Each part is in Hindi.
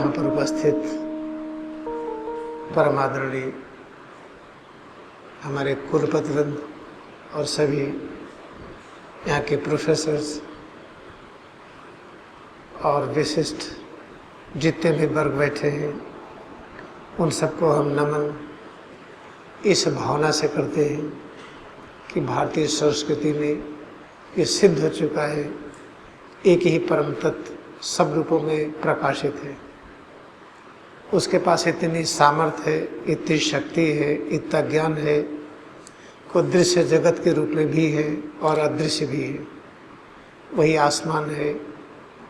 यहाँ पर उपस्थित परम आदरणीय हमारे कुलपतिवृंद और सभी यहाँ के प्रोफेसर्स और विशिष्ट जितने भी वर्ग बैठे हैं, उन सबको हम नमन इस भावना से करते हैं कि भारतीय संस्कृति में ये सिद्ध हो चुका है, एक ही परम तत्व सब रूपों में प्रकाशित है। उसके पास इतनी सामर्थ्य है, इतनी शक्ति है, इतना ज्ञान है, को दृश्य जगत के रूप में भी है और अदृश्य भी है। वही आसमान है,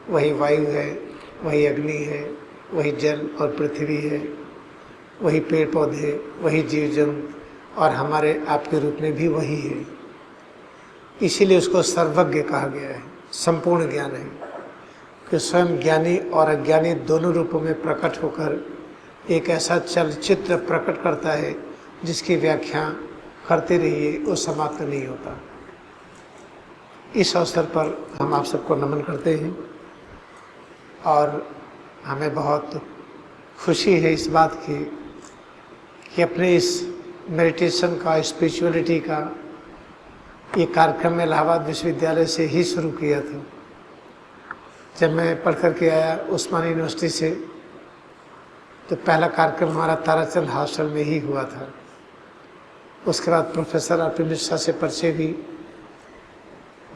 वही वायु है, वही अग्नि है, वही जल और पृथ्वी है, वही पेड़ पौधे, वही जीव जंतु और हमारे आपके रूप में भी वही है। इसीलिए उसको सर्वज्ञ कहा गया है, संपूर्ण ज्ञान है कि स्वयं ज्ञानी और अज्ञानी दोनों रूपों में प्रकट होकर एक ऐसा चलचित्र प्रकट करता है जिसकी व्याख्या करते रहिए वो समाप्त नहीं होता। इस अवसर पर हम आप सबको नमन करते हैं और हमें बहुत खुशी है इस बात की कि अपने इस मेडिटेशन का, स्पिरिचुअलिटी का ये कार्यक्रम में इलाहाबाद विश्वविद्यालय से ही शुरू किया था। जब मैं पढ़ कर के आया उस्मानी यूनिवर्सिटी से, तो पहला कार्यक्रम हमारा ताराचंद हॉस्टल में ही हुआ था। उसके बाद प्रोफेसर आर.पी. मिश्रा से परिचय हुई।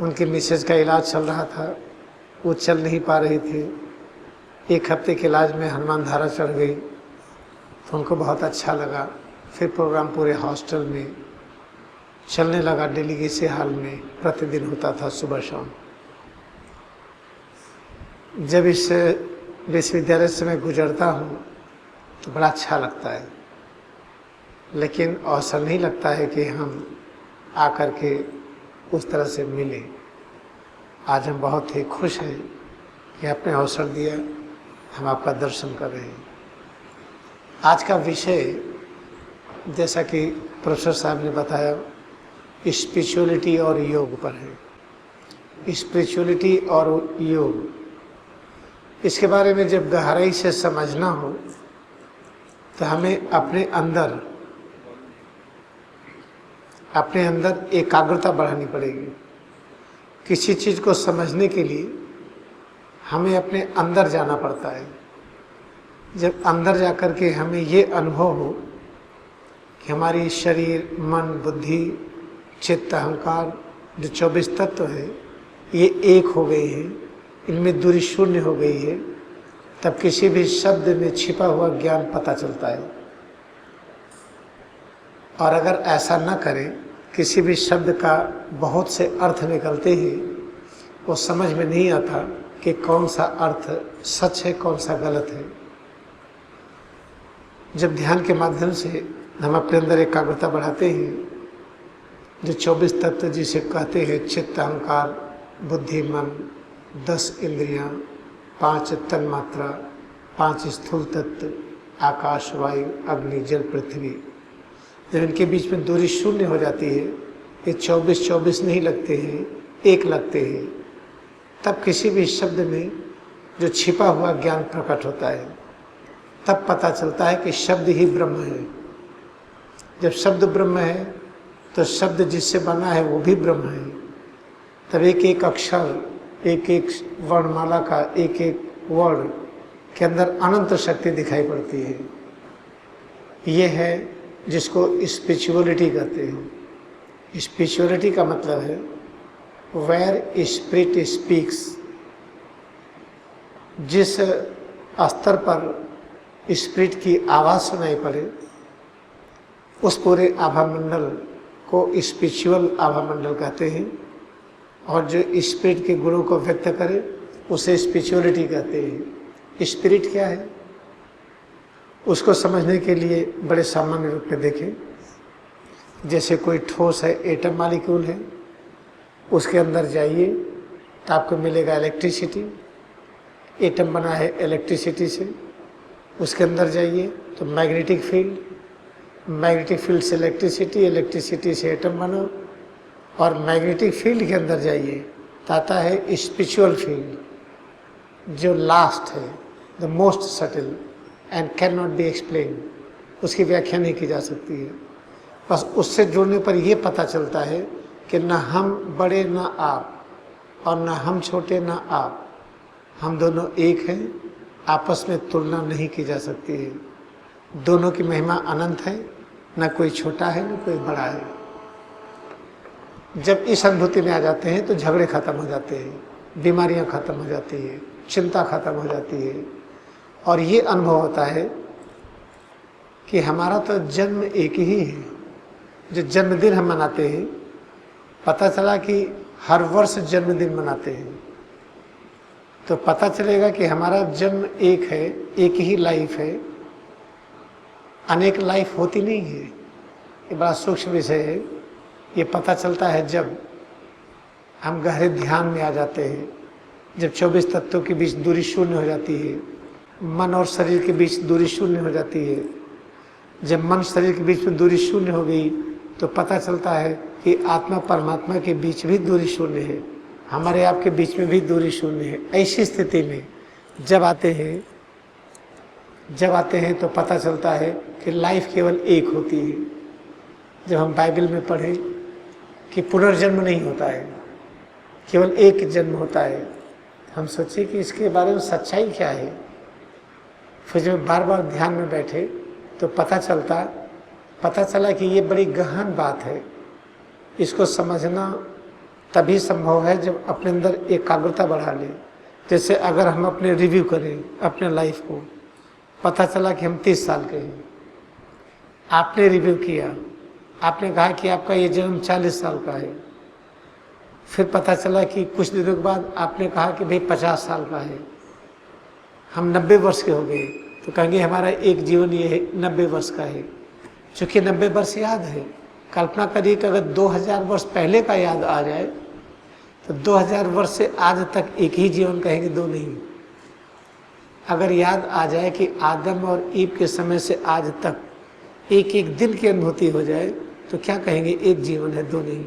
उनकी मिसेज का इलाज चल रहा था, वो चल नहीं पा रही थी। एक हफ्ते के इलाज में हनुमान धारा चढ़ गई, तो उनको बहुत अच्छा लगा। फिर प्रोग्राम पूरे हॉस्टल में चलने लगा, डेलीगेसी हॉल में प्रतिदिन होता था सुबह शाम। जब इस विश्वविद्यालय से मैं गुजरता हूँ तो बड़ा अच्छा लगता है, लेकिन अवसर नहीं लगता है कि हम आकर के उस तरह से मिले। आज हम बहुत ही खुश हैं कि आपने अवसर दिया, हम आपका दर्शन कर रहे हैं। आज का विषय, जैसा कि प्रोफेसर साहब ने बताया, स्पिरिचुअलिटी और योग पर है। स्पिरिचुअलिटी और योग, इसके बारे में जब गहराई से समझना हो तो हमें अपने अंदर एकाग्रता बढ़ानी पड़ेगी। किसी चीज़ को समझने के लिए हमें अपने अंदर जाना पड़ता है। जब अंदर जाकर के हमें ये अनुभव हो कि हमारी शरीर, मन, बुद्धि, चित्त, अहंकार जो 24 तत्व है ये एक हो गए हैं, इनमें दूरी शून्य हो गई है, तब किसी भी शब्द में छिपा हुआ ज्ञान पता चलता है। और अगर ऐसा न करें, किसी भी शब्द का बहुत से अर्थ निकलते हैं, वो समझ में नहीं आता कि कौन सा अर्थ सच है, कौन सा गलत है। जब ध्यान के माध्यम से हम अपने अंदर एकाग्रता बढ़ाते हैं, जो 24 तत्व जिसे कहते हैं चित्त, अहंकार, बुद्धि, मन, 10 इंद्रियां, 5 तन्मात्रा, 5 स्थूल तत्व, आकाश, वायु, अग्नि, जल, पृथ्वी, जब इनके बीच में दूरी शून्य हो जाती है, ये 24 नहीं लगते हैं, एक लगते हैं, तब किसी भी शब्द में जो छिपा हुआ ज्ञान प्रकट होता है। तब पता चलता है कि शब्द ही ब्रह्म है। जब शब्द ब्रह्म है तो शब्द जिससे बना है वो भी ब्रह्म है। तब एक एक अक्षर, एक एक वर्णमाला का एक एक वर्ड के अंदर अनंत शक्ति दिखाई पड़ती है। ये है जिसको स्पिरिचुअलिटी कहते हैं। स्पिरिचुअलिटी का मतलब है वेयर स्पिरिट स्पीक्स। जिस स्तर पर स्पिरिट की आवाज़ सुनाई पड़े, उस पूरे आभामंडल को स्पिरिचुअल आभामंडल कहते हैं। और जो स्पिरिट के गुणों को व्यक्त करे उसे स्पिरिचुअलिटी कहते हैं। स्पिरिट क्या है, उसको समझने के लिए बड़े सामान्य रूप में देखें। जैसे कोई ठोस है, एटम मॉलिक्यूल है, उसके अंदर जाइए तो आपको मिलेगा इलेक्ट्रिसिटी। एटम बना है इलेक्ट्रिसिटी से। उसके अंदर जाइए तो मैग्नेटिक फील्ड, मैग्नेटिक फील्ड से इलेक्ट्रिसिटी, इलेक्ट्रिसिटी से एटम बना। और मैग्नेटिक फील्ड के अंदर जाइए तो आता है स्पिरिचुअल फील्ड, जो लास्ट है, the most subtle and can not be explain, उसकी व्याख्या नहीं की जा सकती है। बस उससे जुड़ने पर यह पता चलता है कि न हम बड़े न आप, और न हम छोटे न आप, हम दोनों एक हैं, आपस में तुलना नहीं की जा सकती है। दोनों की महिमा अनंत है, न कोई छोटा है न कोई बड़ा है। जब इस अनुभूति में आ जाते हैं तो झगड़े खत्म हो जाते हैं, बीमारियां खत्म हो जाती है, चिंता खत्म हो जाती है। और ये अनुभव होता है कि हमारा तो जन्म एक ही है। जो जन्मदिन हम मनाते हैं, पता चला कि हर वर्ष जन्मदिन मनाते हैं, तो पता चलेगा कि हमारा जन्म एक है, एक ही लाइफ है, अनेक लाइफ होती नहीं है। ये बड़ा सूक्ष्म विषय है। ये पता चलता है जब हम गहरे ध्यान में आ जाते हैं, जब 24 तत्वों के बीच दूरी शून्य हो जाती है, मन और शरीर के बीच दूरी शून्य हो जाती है। जब मन शरीर के बीच में दूरी शून्य हो गई तो पता चलता है कि आत्मा परमात्मा के बीच भी दूरी शून्य है, हमारे आप के बीच में भी दूरी शून्य है। ऐसी स्थिति में जब आते हैं तो पता चलता है कि लाइफ केवल एक होती है। जब हम बाइबल में पढ़ें कि पुनर्जन्म नहीं होता है, केवल एक जन्म होता है, हम सोचे कि इसके बारे में सच्चाई क्या है। फिर जब बार बार ध्यान में बैठे तो पता चला कि ये बड़ी गहन बात है। इसको समझना तभी संभव है जब अपने अंदर एकाग्रता बढ़ा लें। जैसे अगर हम अपने रिव्यू करें अपने लाइफ को, पता चला कि हम 30 साल के हैं, आपने रिव्यू किया, आपने कहा कि आपका ये जन्म 40 साल का है। फिर पता चला कि कुछ दिनों के बाद आपने कहा कि भाई 50 साल का है, हम 90 वर्ष के हो गए, तो कहेंगे हमारा एक जीवन ये है 90 वर्ष का है। चूँकि 90 वर्ष याद है, कल्पना करिए कि अगर 2000 वर्ष पहले का याद आ जाए तो 2000 वर्ष से आज तक एक ही जीवन कहेंगे, दो नहीं। अगर याद आ जाए कि आदम और ईव के समय से आज तक एक एक दिन की अनुभूति हो जाए तो क्या कहेंगे, एक जीवन है, दो नहीं।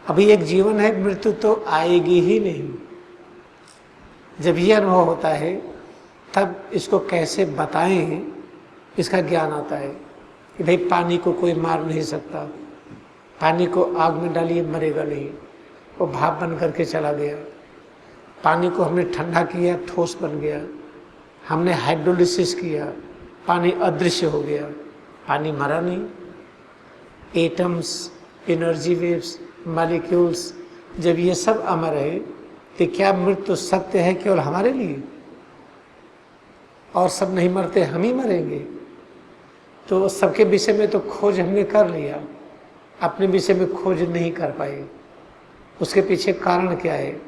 अभी एक जीवन है, मृत्यु तो आएगी ही नहीं। जब ये अनुभव होता है तब इसको कैसे बताएं, इसका ज्ञान आता है कि भाई पानी को कोई मार नहीं सकता, पानी को आग में डालिए मरेगा नहीं, वो भाप बन करके चला गया। पानी को हमने ठंडा किया, ठोस बन गया। हमने हाइड्रोलिसिस किया, पानी अदृश्य हो गया, पानी मरा नहीं। एटम्स, एनर्जी वेव्स, मॉलिक्यूल्स, जब ये सब अमर है तो क्या मृत्यु सत्य है केवल हमारे लिए? और सब नहीं मरते, हम ही मरेंगे। तो सबके विषय में तो खोज हमने कर लिया, अपने विषय में खोज नहीं कर पाए। उसके पीछे कारण क्या है?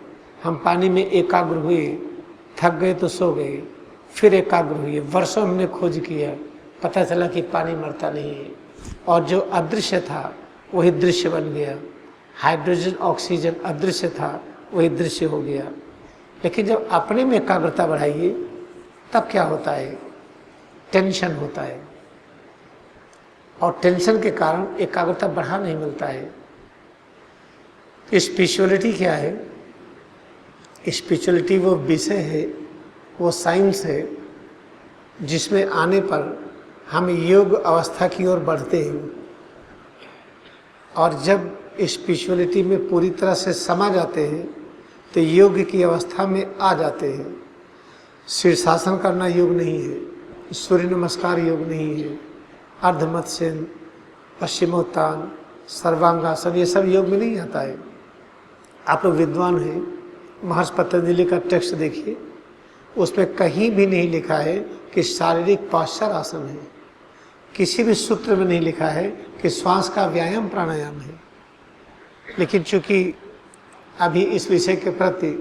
हम पानी में एकाग्र हुए, थक गए तो सो गए, फिर एकाग्र हुए, वर्षों हमने खोज किया, पता चला कि पानी मरता नहीं है। और जो अदृश्य था वही दृश्य बन गया। हाइड्रोजन ऑक्सीजन अदृश्य था, वही दृश्य हो गया। लेकिन जब अपने में एकाग्रता बढ़ाइए तब क्या होता है? टेंशन होता है, और टेंशन के कारण एकाग्रता बढ़ा नहीं मिलता है। तो स्पिरिचुअलिटी क्या है? स्पिरिचुअलिटी वो विषय है, वो साइंस है जिसमें आने पर हम योग अवस्था की ओर बढ़ते हैं। और जब स्पिरिचुअलिटी में पूरी तरह से समा जाते हैं तो योग की अवस्था में आ जाते हैं। शीर्षासन करना योग नहीं है, सूर्य नमस्कार योग नहीं है, अर्धमत्स्य, पश्चिमोत्तान, सर्वांगासन, ये सब योग में नहीं आता है। आप लोग विद्वान हैं, महर्षि पतंजलि का टेक्स्ट देखिए, उसमें कहीं भी नहीं लिखा है कि शारीरिक पाश्चर आसन है। किसी भी सूत्र में नहीं लिखा है कि श्वास का व्यायाम प्राणायाम है। लेकिन चूंकि अभी इस विषय के प्रति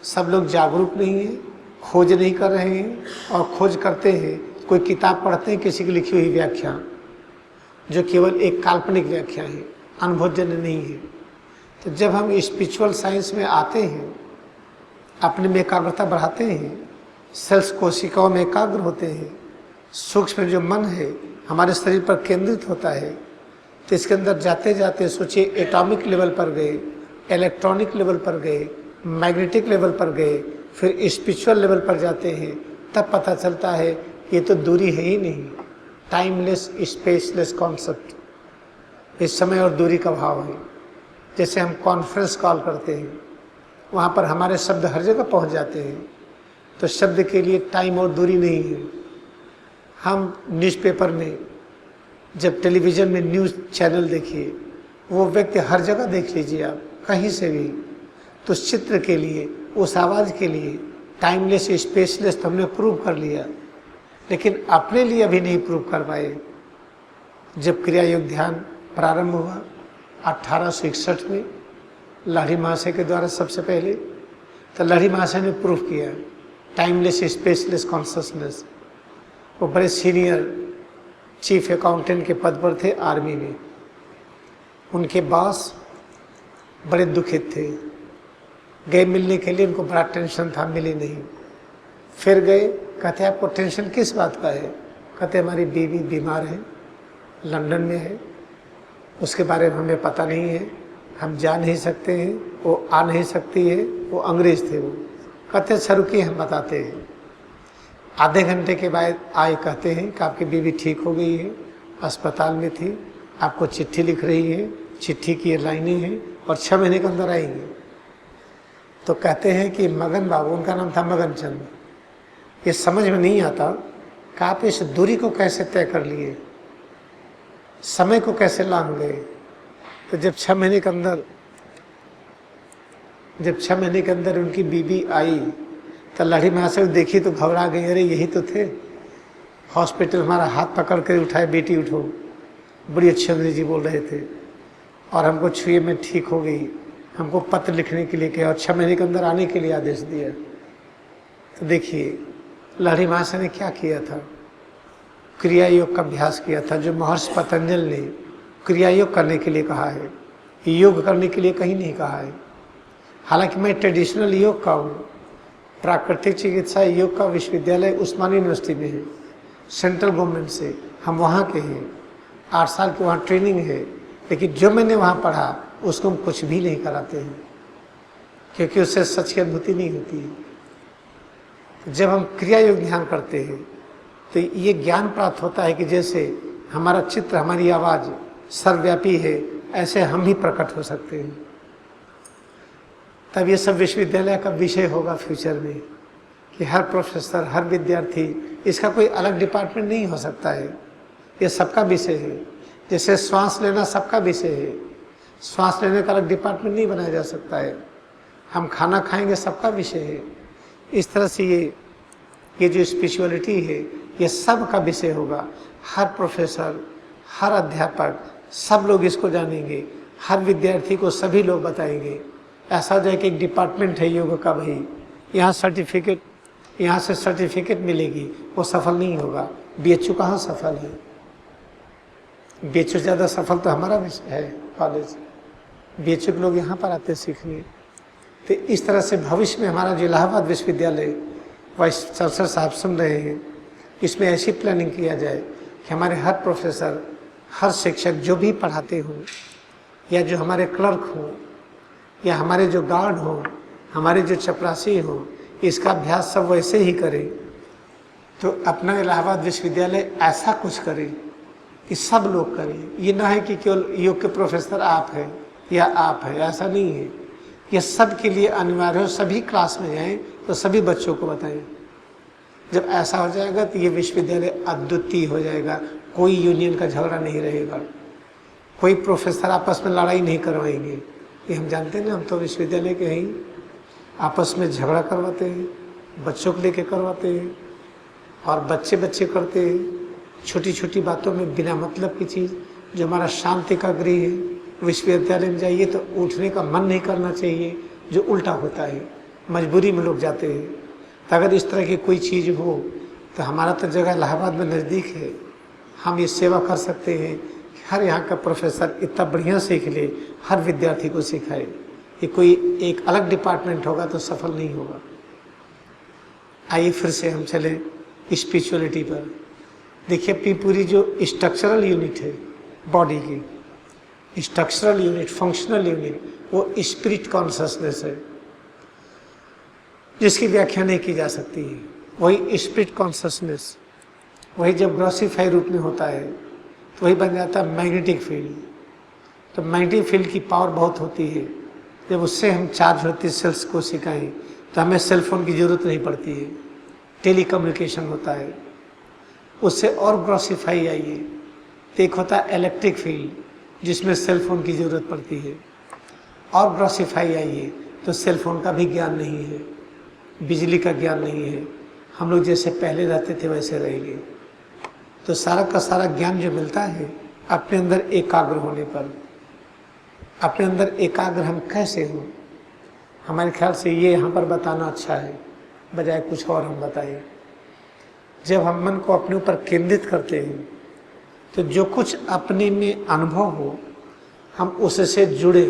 सब लोग जागरूक नहीं हैं, खोज नहीं कर रहे हैं, और खोज करते हैं, कोई किताब पढ़ते हैं किसी की लिखी हुई व्याख्या, जो केवल एक काल्पनिक व्याख्या है, अनुभवजन्य नहीं है। तो जब हम स्पिरिचुअल साइंस में आते हैं, अपने में एकाग्रता बढ़ाते हैं, सेल्स कोशिकाओं में एकाग्र होते हैं, सूक्ष्म जो मन है हमारे शरीर पर केंद्रित होता है, तो इसके अंदर जाते जाते सोचिए एटॉमिक लेवल पर गए, इलेक्ट्रॉनिक लेवल पर गए, मैग्नेटिक लेवल पर गए, फिर स्पिरिचुअल लेवल पर जाते हैं, तब पता चलता है ये तो दूरी है ही नहीं, टाइमलेस स्पेसलेस कॉन्सेप्ट, इस समय और दूरी का भाव है। जैसे हम कॉन्फ्रेंस कॉल करते हैं, वहाँ पर हमारे शब्द हर जगह पहुँच जाते हैं, तो शब्द के लिए टाइम और दूरी नहीं है। हम न्यूज़पेपर में, जब टेलीविज़न में न्यूज़ चैनल देखिए, वो व्यक्ति हर जगह देख लीजिए आप, कहीं से भी, तो उस चित्र के लिए, उस आवाज़ के लिए टाइमलेस स्पेसलेस तो हमने प्रूव कर लिया, लेकिन अपने लिए अभी नहीं प्रूव कर पाए। जब क्रिया योग ध्यान प्रारंभ हुआ 1861 में लहरी महाशय के द्वारा सबसे पहले, तो लहरी महाशय ने प्रूव किया टाइमलेस स्पेसलेस कॉन्शसनेस। वो बड़े सीनियर चीफ अकाउंटेंट के पद पर थे आर्मी में। उनके बॉस बड़े दुखित थे, गए मिलने के लिए, उनको बड़ा टेंशन था, मिले नहीं। फिर गए, कहते आपको टेंशन किस बात का है? कहते हमारी बीवी बीमार है, लंदन में है, उसके बारे में हमें पता नहीं है, हम जा नहीं सकते हैं, वो आ नहीं सकती है। वो अंग्रेज थे। वो कहते अच्छा रुकिए हम बताते हैं। आधे घंटे के बाद आए, कहते हैं कि आपकी बीवी ठीक हो गई है, अस्पताल में थी, आपको चिट्ठी लिख रही है, चिट्ठी की ये लाइनें हैं और 6 महीने के अंदर आएंगे। तो कहते हैं कि मगन बाबू, उनका नाम था मगन चंद, ये समझ में नहीं आता कि आप इस दूरी को कैसे तय कर लिए, समय को कैसे लांघ गए। तो जब 6 महीने के अंदर उनकी बीबी आई, तो लहरी महाशय देखी तो घबरा गई, अरे यही तो थे। हॉस्पिटल हमारा हाथ पकड़ कर उठाए, बेटी उठो, बड़ी अच्छी अंग्रेजी बोल रहे थे, और हमको छुए में ठीक हो गई। हमको पत्र लिखने के लिए कहा और 6 महीने के अंदर आने के लिए आदेश दिया। तो देखिए लहरी महाशय ने क्या किया था, क्रिया योग का अभ्यास किया था, जो महर्षि पतंजलि ने क्रिया योग करने के लिए कहा है, योग करने के लिए कहीं नहीं कहा है। हालांकि मैं ट्रेडिशनल योग का हूँ, प्राकृतिक चिकित्सा योग का विश्वविद्यालय उस्मानी यूनिवर्सिटी में है, सेंट्रल गवर्नमेंट से, हम वहाँ के हैं, 8 साल की वहाँ ट्रेनिंग है, लेकिन जो मैंने वहाँ पढ़ा उसको हम कुछ भी नहीं कराते हैं, क्योंकि उससे सच की अनुभूति नहीं होती है। जब हम क्रिया योग ध्यान करते हैं तो ये ज्ञान प्राप्त होता है कि जैसे हमारा चित्र, हमारी आवाज़ सर्वव्यापी है, ऐसे हम भी प्रकट हो सकते हैं। तब ये सब विश्वविद्यालय का विषय होगा फ्यूचर में, कि हर प्रोफेसर, हर विद्यार्थी, इसका कोई अलग डिपार्टमेंट नहीं हो सकता है, ये सबका विषय है। जैसे श्वास लेना सबका विषय है, श्वास लेने का अलग डिपार्टमेंट नहीं बनाया जा सकता है। हम खाना खाएंगे, सबका विषय है। इस तरह से ये जो स्पिरिचुअलिटी है, ये सब का विषय होगा। हर प्रोफेसर, हर अध्यापक, सब लोग इसको जानेंगे, हर विद्यार्थी को सभी लोग बताएंगे। ऐसा हो जाए कि एक डिपार्टमेंट है योग का, भाई यहाँ सर्टिफिकेट, यहाँ से सर्टिफिकेट मिलेगी, वो सफल नहीं होगा। BHU कहाँ सफल है? BHU ज़्यादा सफल तो हमारा विषय है कॉलेज, BHU के लोग यहाँ पर आते सीखने। तो इस तरह से भविष्य में हमारा जो इलाहाबाद विश्वविद्यालय वाइस चांसलर साहब सुन रहे हैं, इसमें ऐसी प्लानिंग किया जाए कि हमारे हर प्रोफेसर, हर शिक्षक जो भी पढ़ाते हों, या जो हमारे क्लर्क हों, या हमारे जो गार्ड हों, हमारे जो चपरासी हों, इसका अभ्यास सब वैसे ही करें। तो अपना इलाहाबाद विश्वविद्यालय ऐसा कुछ करे कि सब लोग करें। ये ना है कि केवल योग के प्रोफेसर आप हैं या आप हैं, ऐसा नहीं है। ये सब के लिए अनिवार्य हो, सभी क्लास में जाएं तो सभी बच्चों को बताएं। जब ऐसा हो जाएगा तो ये विश्वविद्यालय अद्वितीय हो जाएगा, कोई यूनियन का झगड़ा नहीं रहेगा, कोई प्रोफेसर आपस में लड़ाई नहीं करवाएंगे। ये हम जानते हैं ना, हम तो विश्वविद्यालय के ही आपस में झगड़ा करवाते हैं, बच्चों को लेके करवाते हैं, और बच्चे करते हैं छोटी छोटी बातों में बिना मतलब की चीज़। जो हमारा शांति का गृह है, विश्वविद्यालय में जाइए तो उठने का मन नहीं करना चाहिए, जो उल्टा होता है, मजबूरी में लोग जाते हैं। तो अगर इस तरह की कोई चीज़ हो तो हमारा तो जगह इलाहाबाद में नज़दीक है, हम ये सेवा कर सकते हैं कि हर यहाँ का प्रोफेसर इतना बढ़िया सीख ले, हर विद्यार्थी को सिखाए। ये कोई एक अलग डिपार्टमेंट होगा तो सफल नहीं होगा। आइए फिर से हम चले स्पिरिचुअलिटी पर। देखिए अपनी पूरी जो स्ट्रक्चरल यूनिट है बॉडी की, स्ट्रक्चरल यूनिट, फंक्शनल यूनिट, वो स्पिरिट कॉन्शसनेस है। जिसकी व्याख्या नहीं की जा सकती है। वही स्पिरिट कॉन्शसनेस, वही जब ग्रॉसिफाई रूप में होता है तो वही बन जाता है मैग्नेटिक फील्ड। तो मैग्नेटिक फील्ड की पावर बहुत होती है। जब उससे हम चार्ज होती है सेल्स को सिखाएं तो हमें सेल फोन की ज़रूरत नहीं पड़ती है, टेली कम्युनिकेशन होता है। उससे और ग्रॉसिफाई आइए तो एक होता है इलेक्ट्रिक फील्ड जिसमें सेल फोन की ज़रूरत पड़ती है। और ग्रॉसिफाई आइए तो सेल फोन का भी ज्ञान नहीं है, बिजली का ज्ञान नहीं है। हम लोग जैसे पहले रहते थे वैसे रहेंगे। तो सारा का सारा ज्ञान जो मिलता है अपने अंदर एकाग्र होने पर। अपने अंदर एकाग्र हम कैसे हों, हमारे ख्याल से ये यहाँ पर बताना अच्छा है, बजाय कुछ और हम बताएं। जब हम मन को अपने ऊपर केंद्रित करते हैं तो जो कुछ अपने में अनुभव हो हम उससे जुड़े,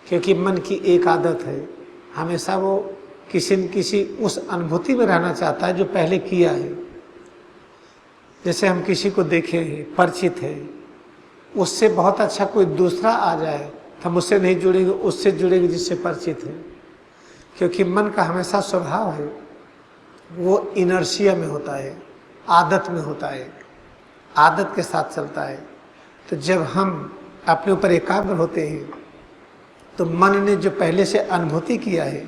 क्योंकि मन की एक आदत है हमेशा वो किसी न किसी उस अनुभूति में रहना चाहता है जो पहले किया है। जैसे हम किसी को देखे हैं, परिचित है, उससे बहुत अच्छा कोई दूसरा आ जाए तो हम उससे नहीं जुड़ेंगे, उससे जुड़ेंगे जिससे परिचित है। क्योंकि मन का हमेशा स्वभाव है वो इनर्शिया में होता है, आदत में होता है, आदत के साथ चलता है। तो जब हम अपने ऊपर एकाग्र होते हैं तो मन ने जो पहले से अनुभूति किया है,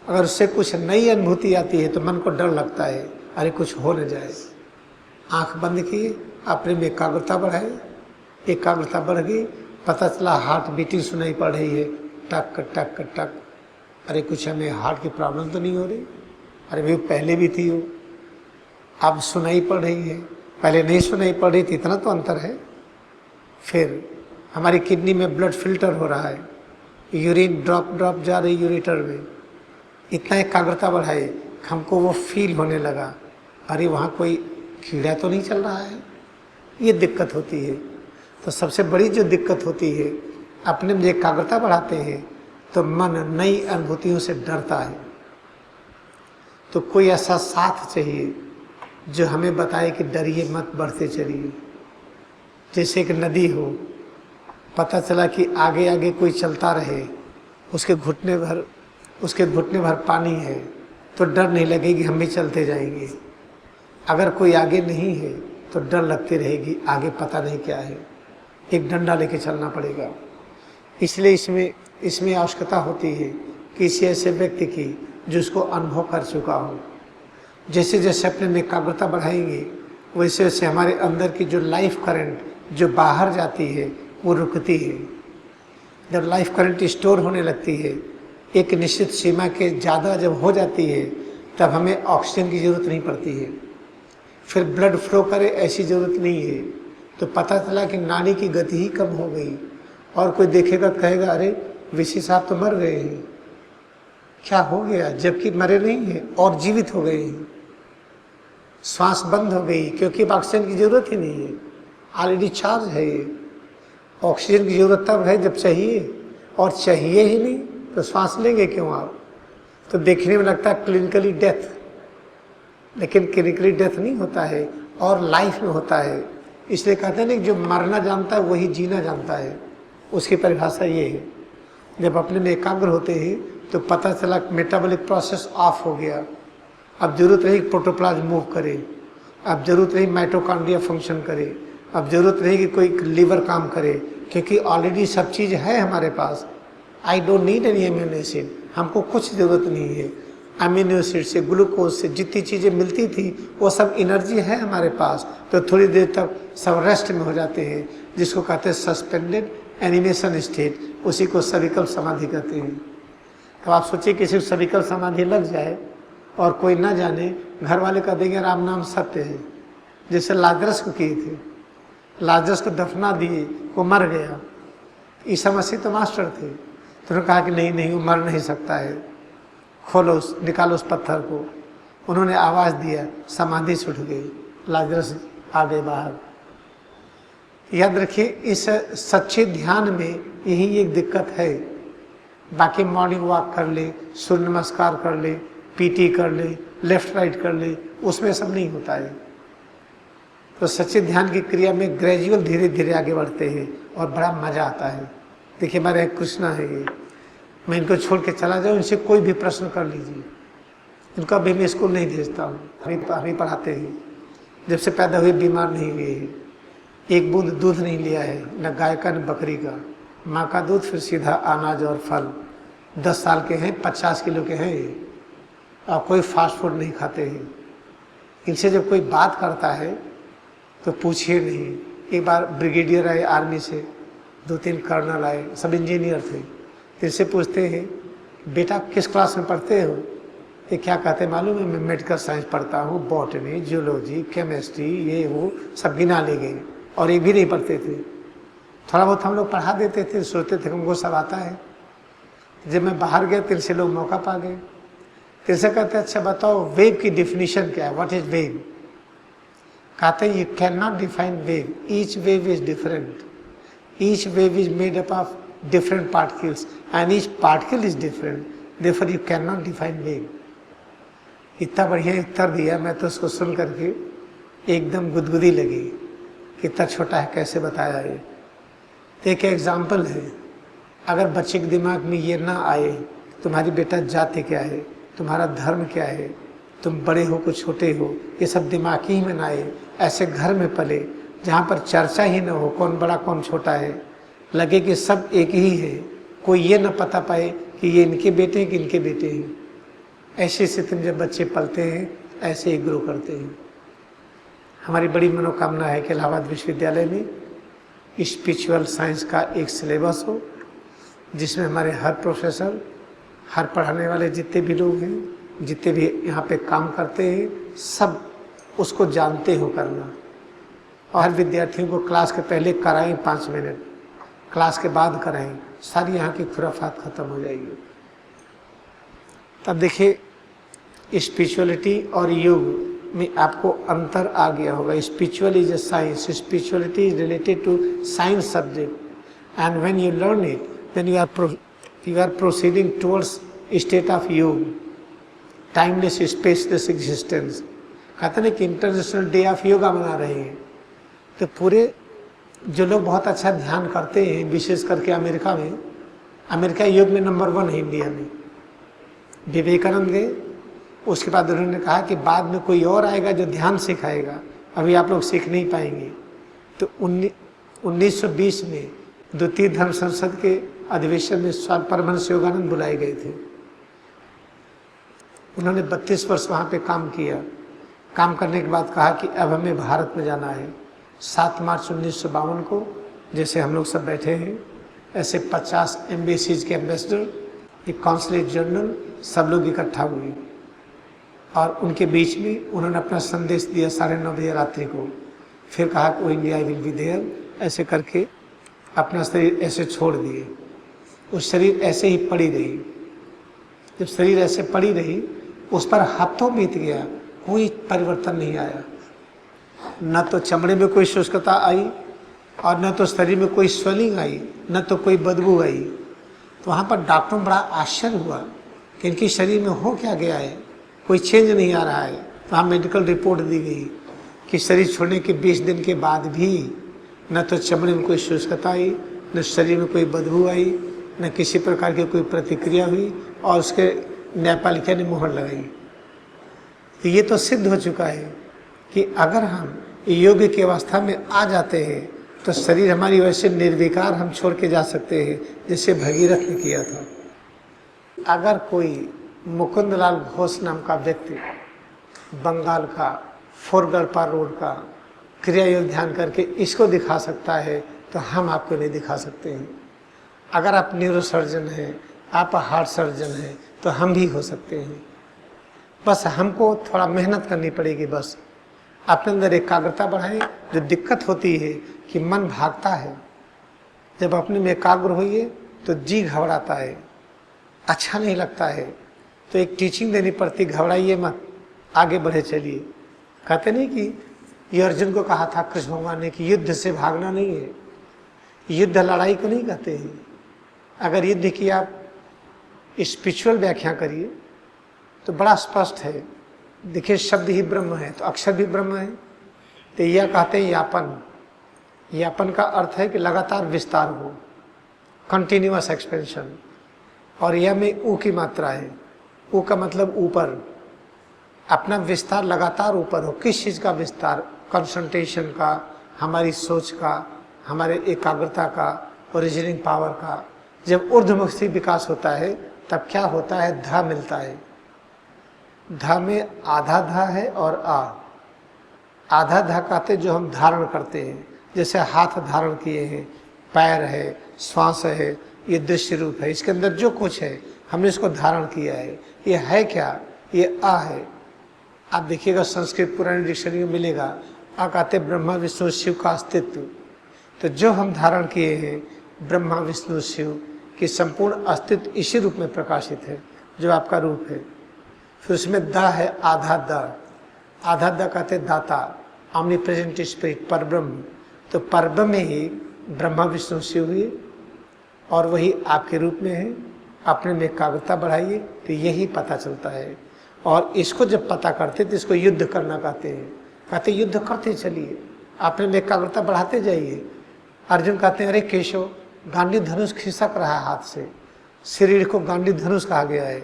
अगर उससे कुछ नई अनुभूति आती है तो मन को डर लगता है, अरे कुछ हो न जाए। आंख बंद किए, अपने में एकाग्रता बढ़ाए, एकाग्रता बढ़ गई, पता चला हार्ट बीटिंग सुनाई पड़ रही है, टक टक टक। अरे कुछ हमें हार्ट की प्रॉब्लम तो नहीं हो रही? अरे भाई पहले भी थी वो, अब सुनाई पड़ रही है, पहले नहीं सुनाई पड़ रही थी, इतना तो अंतर है। फिर हमारी किडनी में ब्लड फिल्टर हो रहा है, यूरिन ड्रॉप जा रही यूरेटर में, इतना एकाग्रता बढ़ाए, हमको वो फील होने लगा, अरे वहाँ कोई कीड़ा तो नहीं चल रहा है। ये दिक्कत होती है। तो सबसे बड़ी जो दिक्कत होती है, अपने में एकाग्रता बढ़ाते हैं तो मन नई अनुभूतियों से डरता है। तो कोई ऐसा साथ चाहिए जो हमें बताए कि डरिए मत, बढ़ते चलिए। जैसे एक नदी हो, पता चला कि आगे आगे कोई चलता रहे, उसके घुटने भर पानी है तो डर नहीं लगेगी, हम भी चलते जाएंगे। अगर कोई आगे नहीं है तो डर लगती रहेगी, आगे पता नहीं क्या है, एक डंडा लेके चलना पड़ेगा। इसलिए इसमें आवश्यकता होती है किसी ऐसे व्यक्ति की जो उसको अनुभव कर चुका हो। जैसे जैसे अपने में एकाग्रता बढ़ाएंगे वैसे वैसे हमारे अंदर की जो लाइफ करंट जो बाहर जाती है वो रुकती है। जब लाइफ करंट स्टोर होने लगती है, एक निश्चित सीमा के ज़्यादा जब हो जाती है, तब हमें ऑक्सीजन की ज़रूरत नहीं पड़ती है। फिर ब्लड फ्लो करे ऐसी ज़रूरत नहीं है। तो पता चला कि नाड़ी की गति ही कम हो गई, और कोई देखेगा कहेगा अरे वीसी साहब तो मर गए हैं, क्या हो गया? जबकि मरे नहीं हैं और जीवित हो गए हैं। श्वास बंद हो गई क्योंकि ऑक्सीजन की ज़रूरत ही नहीं है, ऑलरेडी चार्ज है ये। ऑक्सीजन की ज़रूरत तब है जब चाहिए, और चाहिए ही नहीं तो श्वास लेंगे क्यों आप? तो देखने में लगता है क्लिनिकली डेथ, लेकिन क्लिनिकली डेथ नहीं होता है और लाइफ में होता है। इसलिए कहते हैं ना जो मरना जानता है वही जीना जानता है। उसकी परिभाषा ये है। जब अपने में एकाग्र होते हैं तो पता चला मेटाबॉलिक प्रोसेस ऑफ हो गया, अब जरूरत नहीं प्रोटोप्लाज्म मूव करे, अब जरूरत नहीं माइटोकॉन्ड्रिया फंक्शन करे, अब जरूरत नहीं कि कोई लीवर काम करे, क्योंकि ऑलरेडी सब चीज़ है हमारे पास। I don't need any amino acid, हमको कुछ ज़रूरत नहीं है। अमीनो एसिड से, ग्लूकोज से जितनी चीज़ें मिलती थी वो सब एनर्जी है हमारे पास। तो थोड़ी देर तक सब रेस्ट में हो जाते हैं, जिसको कहते हैं सस्पेंडेड एनिमेशन स्टेट, उसी को सर्विकल समाधि कहते हैं। तो आप सोचिए किसी को सर्विकल समाधि लग जाए और कोई ना जाने, घर वाले कह देंगे राम नाम सत्य है। जैसे लाजरस को किए थे, लाजरस को दफना दिए, वो मर गया। ईसा मसीह तो मास्टर थे, तो उन्होंने कहा कि नहीं वो मर नहीं सकता है, खोलो निकालो उस पत्थर को। उन्होंने आवाज़ दिया, समाधि से उठ गई, लाजरस आ गए बाहर। याद रखिए इस सच्चे ध्यान में यही एक दिक्कत है। बाकी मॉर्निंग वॉक कर ले, सूर्य नमस्कार कर ले, पीटी कर ले, लेफ्ट राइट कर ले, उसमें सब नहीं होता है। तो सच्चे ध्यान की क्रिया में ग्रेजुअल धीरे धीरे आगे बढ़ते हैं और बड़ा मजा आता है। देखिए हमारे कृष्णा है, ये मैं इनको छोड़ के चला जाऊँ, इनसे कोई भी प्रश्न कर लीजिए। इनको अभी मैं स्कूल नहीं भेजता हूँ, अभी पढ़ाते हैं। जब से पैदा हुए बीमार नहीं हुए हैं, एक बूंद दूध नहीं लिया है, न गाय का न बकरी का, माँ का दूध फिर सीधा अनाज और फल। 10 साल के हैं, 50 किलो के हैं ये, और कोई फास्ट फूड नहीं खाते हैं। इनसे जब कोई बात करता है तो पूछिए नहीं। एक बार ब्रिगेडियर आए आर्मी से, 2-3 कर्नल आए, सब इंजीनियर थे। इनसे पूछते हैं, बेटा किस क्लास में पढ़ते हो? ये क्या कहते हैं मालूम है? मैं मेडिकल साइंस पढ़ता हूँ, बॉटनी, जियोलॉजी, केमिस्ट्री, ये वो सब गिना ले गए। और एक भी नहीं पढ़ते थे। थोड़ा बहुत हम लोग पढ़ा देते थे, सोचते थे हमको सब आता है। जब मैं बाहर गया, तिल से लोग मौका पा गए। तिल से कहते अच्छा बताओ वेव की डिफिनीशन क्या है, व्हाट इज वेव? कहते हैं you can not define wave, each wave is different, each wave is made up of different particles and each particle is different, therefore you can not define wave. इतना बढ़िया उत्तर दिया, मैं तो उसको सुन करके एकदम गुदगुदी लगी। कितना छोटा है, कैसे बताया ये। तो एक एग्जाम्पल है, अगर बच्चे के दिमाग में ये ना आए तुम्हारी बेटा जाति क्या है, तुम्हारा धर्म क्या है, तुम बड़े हो कि छोटे हो, ये सब दिमाग ही में ना आए, ऐसे घर में पले जहाँ पर चर्चा ही ना हो कौन बड़ा कौन छोटा है, लगे कि सब एक ही है, कोई ये ना पता पाए कि ये इनके बेटे हैं कि इनके बेटे हैं। ऐसी स्थिति में जब बच्चे पलते हैं ऐसे ही ग्रो करते हैं। हमारी बड़ी मनोकामना है कि इलाहाबाद विश्वविद्यालय में स्पिरिचुअल साइंस का एक सिलेबस हो, जिसमें हमारे हर प्रोफेसर, हर पढ़ाने वाले जितने भी लोग हैं, जितने भी यहाँ पे काम करते हैं, सब उसको जानते हो करना। और हर विद्यार्थियों को क्लास के पहले कराएं 5 मिनट, क्लास के बाद कराएं, सारी यहाँ की खुराफात खत्म हो जाएगी। तब देखिए स्पिरिचुअलिटी और योग में आपको अंतर आ गया होगा। Spiritual is a science, spirituality is related to science subject, and when you learn it then you are proceeding towards state of yog, timeless spaceless existence. कहते हैं कि इंटरनेशनल डे ऑफ योगा मना रहे हैं। तो पूरे जो लोग बहुत अच्छा ध्यान करते हैं, विशेष करके अमेरिका में, अमेरिका योग में नंबर 1 है इंडिया में। विवेकानंद गए, उसके बाद उन्होंने कहा कि बाद में कोई और आएगा जो ध्यान सिखाएगा, अभी आप लोग सीख नहीं पाएंगे। तो 1920 में द्वितीय धर्म संसद के अधिवेशन में स्वामी परमहंस योगानंद बुलाए गए थे। उन्होंने 32 वर्ष वहाँ पे काम किया। काम करने के बाद कहा कि अब हमें भारत में जाना है। 7 मार्च 1952 को, जैसे हम लोग सब बैठे हैं, ऐसे 50 एम्बेसीज के एम्बेसडर, एक कॉन्सुलेट जनरल, सब लोग इकट्ठा हुए और उनके बीच में उन्होंने अपना संदेश दिया 9:30 बजे रात्रि को। फिर कहा कि वो इंडिया विल बी देयर, ऐसे करके अपना शरीर ऐसे छोड़ दिए। उस शरीर ऐसे ही पड़ी रही। जब शरीर ऐसे पड़ी रही, उस पर हफ्तों बीत गया, कोई परिवर्तन नहीं आया। न तो चमड़े में कोई शुष्कता आई और न तो शरीर में कोई स्वेलिंग आई, न तो कोई बदबू आई। तो वहाँ पर डॉक्टरों को बड़ा आश्चर्य हुआ कि इनके शरीर में हो क्या गया है, कोई चेंज नहीं आ रहा है। तो वहाँ मेडिकल रिपोर्ट दी गई कि शरीर छोड़ने के 20 दिन के बाद भी न तो चमड़े में कोई शुष्कता आई, न शरीर में कोई बदबू आई, न किसी प्रकार की कोई प्रतिक्रिया हुई, और उसके न्यायपालिका ने मोहर लगाई। तो ये तो सिद्ध हो चुका है कि अगर हम योग की अवस्था में आ जाते हैं तो शरीर हमारी वैसे निर्विकार हम छोड़ के जा सकते हैं, जैसे भगीरथ ने किया था। अगर कोई मुकुंदलाल घोष नाम का व्यक्ति बंगाल का फोरगढ़पा रोड का क्रिया योग ध्यान करके इसको दिखा सकता है, तो हम आपको नहीं दिखा सकते हैं। अगर आप न्यूरोसर्जन हैं, आप हार्ट सर्जन हैं, तो हम भी हो सकते हैं। बस हमको थोड़ा मेहनत करनी पड़ेगी। बस अपने अंदर एकाग्रता बढ़ाएं। जो दिक्कत होती है कि मन भागता है, जब अपने में एकाग्र होइए तो जी घबराता है, अच्छा नहीं लगता है, तो एक टीचिंग देनी पड़ती, घबराइए मत, आगे बढ़े चलिए। कहते नहीं कि ये अर्जुन को कहा था कृष्ण भगवान ने कि युद्ध से भागना नहीं है, युद्ध लड़ाई को नहीं कहते हैं। अगर युद्ध की आप स्पिरिचुअल व्याख्या करिए तो बड़ा स्पष्ट है। देखिए शब्द ही ब्रह्म है तो अक्षर भी ब्रह्म है। तो यह कहते हैं यापन। यापन का अर्थ है कि लगातार विस्तार हो, कंटिन्यूअस एक्सपेंशन। और यह में ऊ की मात्रा है। ऊ का मतलब ऊपर, अपना विस्तार लगातार ऊपर हो। किस चीज़ का विस्तार? कंसंट्रेशन का, हमारी सोच का, हमारे एकाग्रता का, रीजनिंग पावर का। जब ऊर्ध्वमुखी विकास होता है तब क्या होता है? धा मिलता है। धा में आधा धा है और आ। आधा धा कहते जो हम धारण करते हैं, जैसे हाथ धारण किए हैं, पैर है, श्वास है, ये दृश्य रूप है, इसके अंदर जो कुछ है हमने इसको धारण किया है। ये है क्या? ये आ है। आप देखिएगा संस्कृत पुरानी डिक्शनरी में मिलेगा, आ कहते ब्रह्मा विष्णु शिव का अस्तित्व। तो जो हम धारण किए हैं ब्रह्मा विष्णु शिव की संपूर्ण अस्तित्व इसी रूप में प्रकाशित है जो आपका रूप है। फिर उसमें दा है, आधा दा। आधा दा कहते दाता, ऑमनी प्रेजेंट स्पिरिट, परब्रह्म। तो परब्रह्म में ही ब्रह्मा विष्णु शिव हुए और वही आपके रूप में है। अपने में एकाग्रता बढ़ाइए तो यही पता चलता है। और इसको जब पता करते तो इसको युद्ध करना कहते हैं। कहते युद्ध करते चलिए, अपने में एकाग्रता बढ़ाते जाइए। अर्जुन कहते हैं अरे केशव, गांडी धनुष खिसक रहा है हाथ से, शरीर को गांडी धनुष कहा गया है,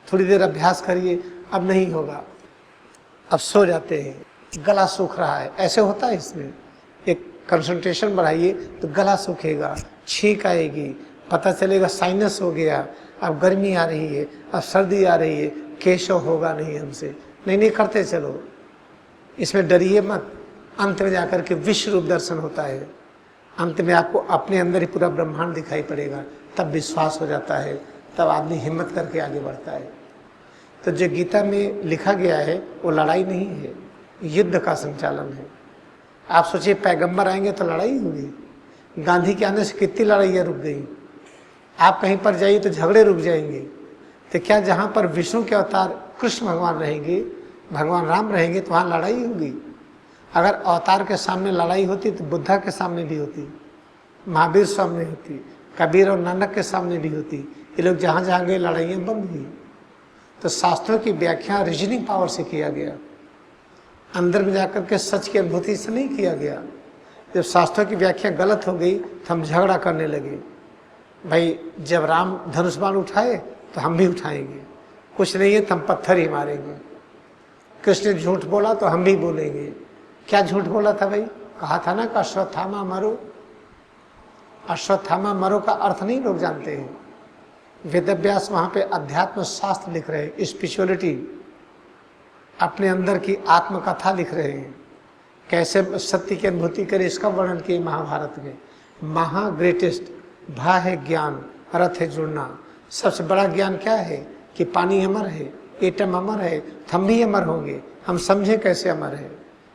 थोड़ी देर अभ्यास करिए, अब नहीं होगा, अब सो जाते हैं, गला सूख रहा है। ऐसे होता है इसमें। एक कंसंट्रेशन बढ़ाइए तो गला सूखेगा, छींक आएगी, पता चलेगा साइनस हो गया, अब गर्मी आ रही है, अब सर्दी आ रही है, केशव होगा नहीं हमसे। नहीं करते चलो, इसमें डरिए मत। अंत में जाकर के विश्व रूप दर्शन होता है। अंत में आपको अपने अंदर ही पूरा ब्रह्मांड दिखाई पड़ेगा, तब विश्वास हो जाता है, तब आदमी हिम्मत करके आगे बढ़ता है। तो जो गीता में लिखा गया है वो लड़ाई नहीं है, युद्ध का संचालन है। आप सोचिए पैगंबर आएंगे तो लड़ाई होगी। गांधी के आने से कितनी लड़ाइयाँ रुक गई। आप कहीं पर जाइए तो झगड़े रुक जाएंगे। तो क्या जहाँ पर विष्णु के अवतार कृष्ण भगवान रहेंगे, भगवान राम रहेंगे, तो वहाँ लड़ाई होगी। अगर अवतार के सामने लड़ाई होती तो बुद्धा के सामने भी होती, महावीर सामने होती, कबीर और नानक के सामने भी होती। ये लोग जहाँ जहाँ गए लड़ाइयाँ बंद हुई। तो शास्त्रों की व्याख्या रीजनिंग पावर से किया गया, अंदर में जाकर के सच की अनुभूति से नहीं किया गया। जब शास्त्रों की व्याख्या गलत हो गई तो हम झगड़ा करने लगे। भाई जब राम धनुष बाण उठाए तो हम भी उठाएंगे, कुछ नहीं है तो हम पत्थर ही मारेंगे। कृष्ण ने झूठ बोला तो हम भी बोलेंगे। क्या झूठ बोला था भाई? कहा था ना कि अश्वत्थामा मरो। अश्वत्थामा मरो का अर्थ नहीं लोग जानते हैं। वेदव्यास वहाँ पे अध्यात्म शास्त्र लिख रहे हैं, स्पिरिचुअलिटी, अपने अंदर की आत्मकथा लिख रहे हैं, कैसे सत्य की अनुभूति करे इसका वर्णन किए महाभारत में। महा ग्रेटेस्ट भा है ज्ञान, रथ है जुड़ना। सबसे बड़ा ज्ञान क्या है? कि पानी अमर है, एटम अमर है, हम भी अमर होंगे। हम समझे कैसे अमर है।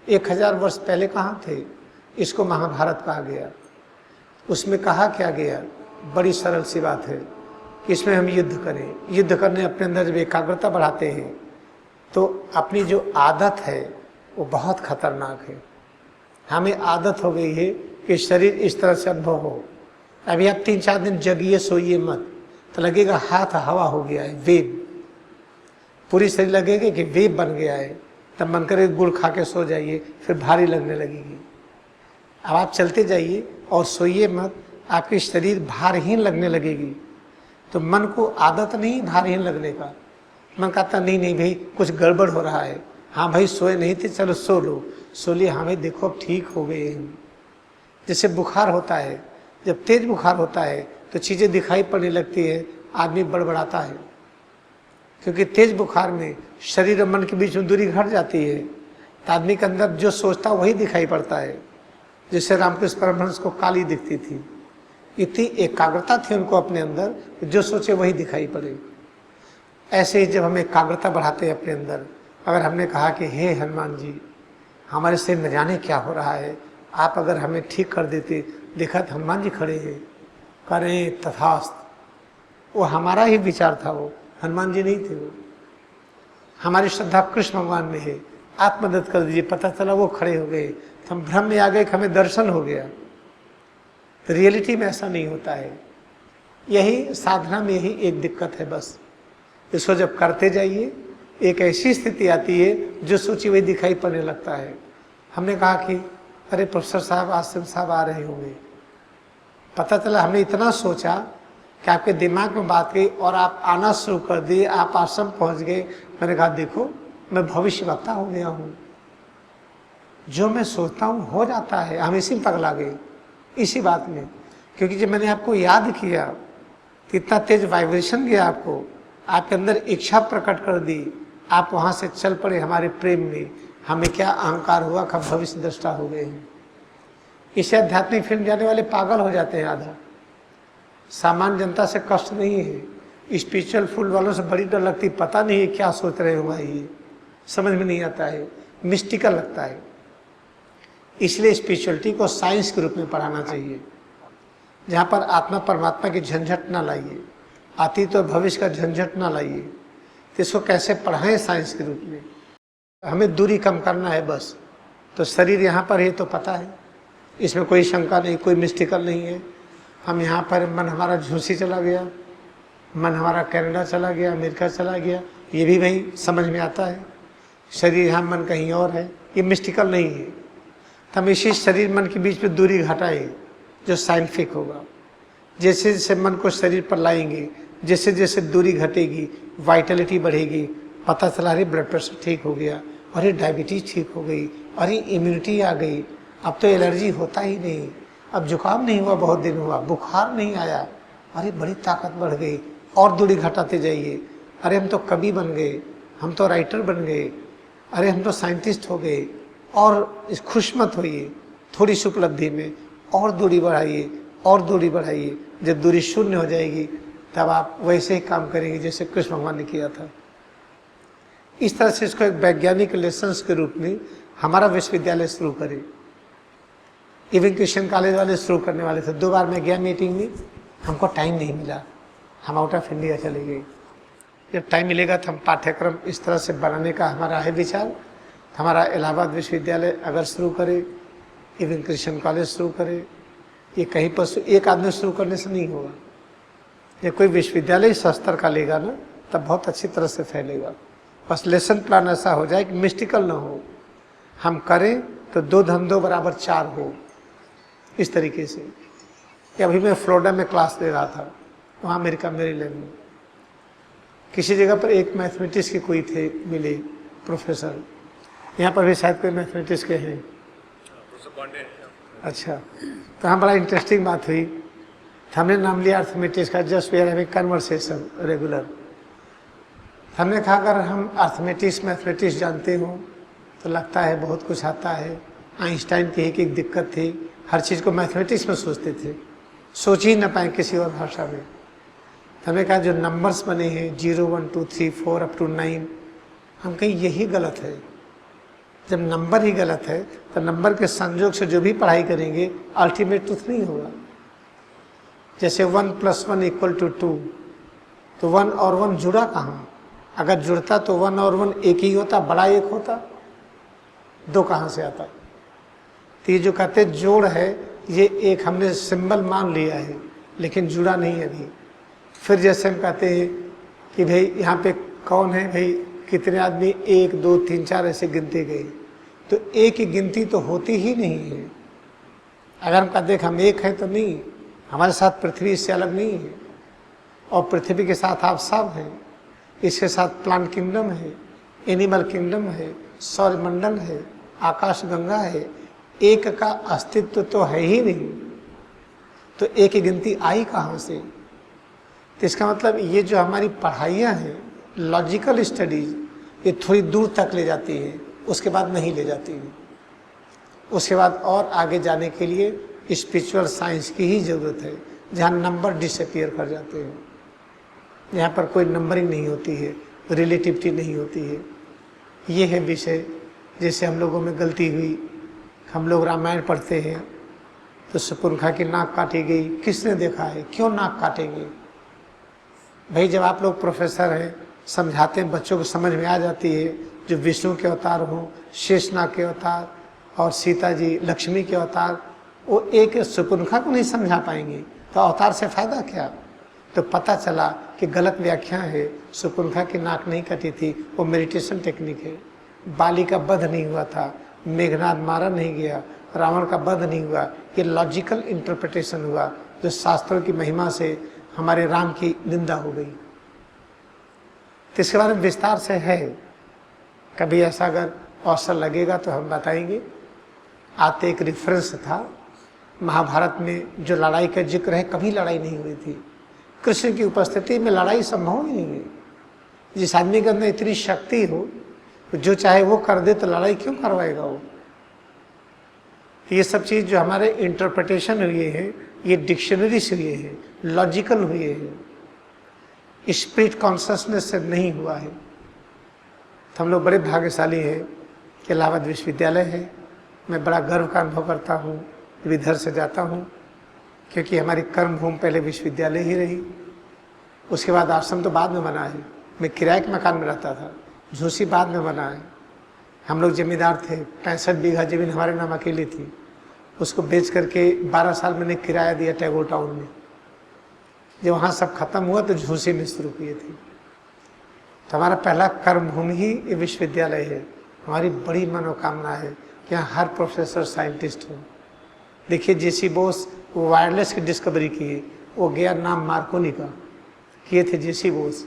1000 वर्ष पहले कहाँ थे? इसको महाभारत कहा गया। उसमें कहा क्या गया? बड़ी सरल सी बात है, इसमें हम युद्ध करें। युद्ध करने अपने अंदर जब एकाग्रता बढ़ाते हैं तो अपनी जो आदत है वो बहुत खतरनाक है। हमें आदत हो गई है कि शरीर इस तरह से अनुभव हो। अभी आप 3-4 दिन जगिए, सोइए मत, तो लगेगा हाथ हवा हो गया है, वेब। पूरी शरीर लगेगा कि वेब बन गया है। तब मन करे गुड़ खा के सो जाइए, फिर भारी लगने लगेगी। अब आप चलते जाइए और सोइए मत, आपकी शरीर भारहीन लगने लगेगी। तो मन को आदत नहीं भारहीन लगने का। मन कहता नहीं भाई कुछ गड़बड़ हो रहा है। हाँ भाई सोए नहीं थे, चलो सो लो। सो लिए, हाँ भाई देखो अब ठीक हो गए हैं। जैसे बुखार होता है, जब तेज बुखार होता है तो चीज़ें दिखाई पड़ने लगती है, आदमी बड़बड़ाता है, क्योंकि तेज बुखार में शरीर और मन के बीच में दूरी घट जाती है। तो आदमी के अंदर जो सोचता वही दिखाई पड़ता है। जैसे रामकृष्ण परमहंस को काली दिखती थी, इतनी एकाग्रता थी उनको अपने अंदर, जो सोचे वही दिखाई पड़े। ऐसे ही जब हम एकाग्रता बढ़ाते हैं अपने अंदर, अगर हमने कहा कि हे हनुमान जी, हमारे से न जाने क्या हो रहा है, आप अगर हमें ठीक कर देते। देखा तो हनुमान जी खड़े हैं, करें तथास्त। वो हमारा ही विचार था, वो हनुमान जी नहीं थे। वो हमारी श्रद्धा कृष्ण भगवान में है, आप मदद कर दीजिए। पता चला वो खड़े हो गए, तो हम भ्रम में आ गए कि हमें दर्शन हो गया। तो रियलिटी में ऐसा नहीं होता है। यही साधना में यही एक दिक्कत है बस। इसको जब करते जाइए एक ऐसी स्थिति आती है जो सोची वही दिखाई पड़ने लगता है। हमने कहा कि अरे प्रोफेसर साहब, आसिम साहब आ रहे होंगे। पता चला हमने इतना सोचा कि आपके दिमाग में बात गई और आप आना शुरू कर दिए, आप आश्रम पहुंच गए। मैंने कहा देखो मैं भविष्य वक्ता हो गया हूँ, जो मैं सोचता हूँ हो जाता है। हम इसी में पगला गए, इसी बात में। क्योंकि जब मैंने आपको याद किया तो इतना तेज वाइब्रेशन गया आपको, आपके अंदर इच्छा प्रकट कर दी, आप वहाँ से चल पड़े हमारे प्रेम में। हमें क्या अहंकार हुआ कि भविष्य दृष्टा हो गए हैं। इसे आध्यात्मिक फिल्म जाने वाले पागल हो जाते हैं आधा। सामान्य जनता से कष्ट नहीं है, स्पिरिचुअल फूल वालों से बड़ी डर लगती, पता नहीं है क्या सोच रहे हो भाई, ये समझ में नहीं आता है, मिस्टिकल लगता है। इसलिए स्पिरिचुअलिटी को साइंस के रूप में पढ़ाना चाहिए, जहाँ पर आत्मा परमात्मा की झंझट ना लाइए, अतीत और भविष्य का झंझट ना लाइए। तो इसको कैसे पढ़ाएं साइंस के रूप में। हमें दूरी कम करना है बस। तो शरीर यहाँ पर है तो पता है, इसमें कोई शंका नहीं, कोई मिस्टिकल नहीं है। हम यहाँ पर, मन हमारा झूसी चला गया, मन हमारा कनाडा चला गया, अमेरिका चला गया, ये भी वही समझ में आता है। शरीर यहाँ, मन कहीं और है, ये मिस्टिकल नहीं है। तो हम इसी शरीर मन के बीच में दूरी घटाएं जो साइंटिफिक होगा। जैसे जैसे मन को शरीर पर लाएंगे, जैसे जैसे दूरी घटेगी, वाइटलिटी बढ़ेगी। पता चला अरे ब्लड प्रेशर ठीक हो गया, अरे डायबिटीज ठीक हो गई, अरे इम्यूनिटी आ गई, अब तो एलर्जी होता ही नहीं, अब जुकाम नहीं हुआ, बहुत दिन हुआ, बुखार नहीं आया, अरे बड़ी ताकत बढ़ गई। और दूरी घटाते जाइए, अरे हम तो कवि बन गए, हम तो राइटर बन गए, अरे हम तो साइंटिस्ट हो गए। और इस खुश मत होइए थोड़ी सी उपलब्धि में, और दूरी बढ़ाइए, और दूरी बढ़ाइए। जब दूरी शून्य हो जाएगी तब आप वैसे ही काम करेंगे जैसे कृष्ण भगवान ने किया था। इस तरह से इसको एक वैज्ञानिक लेसन के रूप में हमारा विश्वविद्यालय शुरू करे। इवन क्रिश्चियन कॉलेज वाले शुरू करने वाले थे, 2 बार मैं गया मीटिंग में, हमको टाइम नहीं मिला, हम आउट ऑफ इंडिया चले गए। जब टाइम मिलेगा तो हम पाठ्यक्रम इस तरह से बनाने का हमारा है विचार। हमारा इलाहाबाद विश्वविद्यालय अगर शुरू करे, इवन क्रिश्चियन कॉलेज शुरू करे, ये कहीं पर एक आदमी शुरू करने से नहीं होगा। जब कोई विश्वविद्यालय इस स्तर का लेगा ना, तब बहुत अच्छी तरह से फैलेगा। बस लेसन प्लान ऐसा हो जाए कि मिस्टिकल ना हो, हम करें तो 2 धन 2 बराबर 4 हो, इस तरीके से। कि अभी मैं फ्लोरिडा में क्लास दे रहा था, वहाँ अमेरिका मेरीलैंड में किसी जगह पर एक मैथमेटिक्स के कोई थे मिले प्रोफेसर, यहाँ पर भी शायद कोई मैथमेटिक्स के हैं। अच्छा, तो हाँ बड़ा इंटरेस्टिंग बात हुई। हमने नाम लिया अर्थमेटिक्स का, just we are having conversation regular. हमने कहा अगर हम अर्थमेटिक्स मैथमेटिक्स जानते हो तो लगता है बहुत कुछ आता है। आइंस्टाइन की एक दिक्कत थी, हर चीज़ को मैथमेटिक्स में सोचते थे, सोच ही ना पाए किसी और भाषा में। हमने कहा जो नंबर्स बने हैं 0 1 2 3 4 अप टू 9, हम कहीं यही गलत है। जब नंबर ही गलत है तो नंबर के संयोग से जो भी पढ़ाई करेंगे अल्टीमेट ट्रूथ नहीं होगा। जैसे 1 + 1 = 2, तो 1 और 1 जुड़ा कहाँ? अगर जुड़ता तो 1 और 1 एक ही होता, बड़ा एक होता, 2 कहाँ से आता? तो ये जो कहते जोड़ है, ये एक हमने सिंबल मान लिया है लेकिन जुड़ा नहीं है अभी। फिर जैसे हम कहते हैं कि भाई यहाँ पे कौन है भाई, कितने आदमी, 1 2 3 4 ऐसे गिनते गए, तो एक की गिनती तो होती ही नहीं है। अगर हम कहते हम एक हैं तो नहीं, हमारे साथ पृथ्वी इससे अलग नहीं है, और पृथ्वी के साथ आप सब हैं, इसके साथ प्लांट किंगडम है, एनिमल किंगडम है, सौरमंडल है, आकाश गंगा है। एक का अस्तित्व तो है ही नहीं, तो एक की गिनती आई कहाँ से? तो इसका मतलब ये जो हमारी पढ़ाइयाँ हैं, लॉजिकल स्टडीज, ये थोड़ी दूर तक ले जाती है, उसके बाद नहीं ले जाती है। उसके बाद और आगे जाने के लिए स्पिरिचुअल साइंस की ही ज़रूरत है, जहाँ नंबर डिसअपियर कर जाते हैं, यहाँ पर कोई नंबरिंग नहीं होती है, रिलेटिविटी नहीं होती है। ये है विषय। जैसे हम लोगों में गलती हुई, हम लोग रामायण पढ़ते हैं तो शूर्पणखा की नाक काटी गई, किसने देखा है? क्यों नाक काटेंगे भाई? जब आप लोग प्रोफेसर हैं, समझाते हैं, बच्चों को समझ में आ जाती है, जो विष्णु के अवतार हों, शेषनाग के अवतार और सीता जी लक्ष्मी के अवतार, वो एक शूर्पणखा को नहीं समझा पाएंगे तो अवतार से फायदा क्या? तो पता चला कि गलत व्याख्या है, शूर्पणखा की नाक नहीं कटी थी, वो मेडिटेशन टेक्निक है। बाली का वध नहीं हुआ था, मेघनाद मारा नहीं गया, रावण का वध नहीं हुआ, ये लॉजिकल इंटरप्रिटेशन हुआ जो शास्त्रों की महिमा से हमारे राम की निंदा हो गई। तो इसके बारे में विस्तार से है, कभी ऐसा अगर अवसर लगेगा तो हम बताएंगे। आते एक रेफरेंस था, महाभारत में जो लड़ाई का जिक्र है, कभी लड़ाई नहीं हुई थी। कृष्ण की उपस्थिति में लड़ाई संभव ही नहीं है। जिस आदमी के अंदर इतनी शक्ति हो, जो चाहे वो कर दे, तो लड़ाई क्यों करवाएगा वो। ये सब चीज़ जो हमारे इंटरप्रिटेशन हुए हैं, ये डिक्शनरी से हुए हैं, लॉजिकल हुए हैं, स्पिरिट कॉन्शसनेस से नहीं हुआ है। तो हम लोग बड़े भाग्यशाली हैं कि इलाहाबाद विश्वविद्यालय है। मैं बड़ा गर्व का अनुभव करता हूँ जब इधर से जाता हूँ, क्योंकि हमारी कर्म भूमि पहले विश्वविद्यालय ही रही। उसके बाद आश्रम तो बाद में बना है। मैं किराए के मकान में रहता था, झूसी बाद में बना है। हम लोग जमींदार थे, 65 बीघा ज़मीन हमारे नाम अकेली थी। उसको बेच करके 12 साल मैंने किराया दिया टैगोर टाउन में। जब वहाँ सब खत्म हुआ तो झूसी में शुरू किए थे। तो हमारा पहला कर्म भूमि ही ये विश्वविद्यालय है। हमारी बड़ी मनोकामना है कि यहाँ हर प्रोफेसर साइंटिस्ट हो। देखिए जेसी बोस वायरलेस की डिस्कवरी किए, वो गया नाम मार्कोनी का, किए थे जेसी बोस।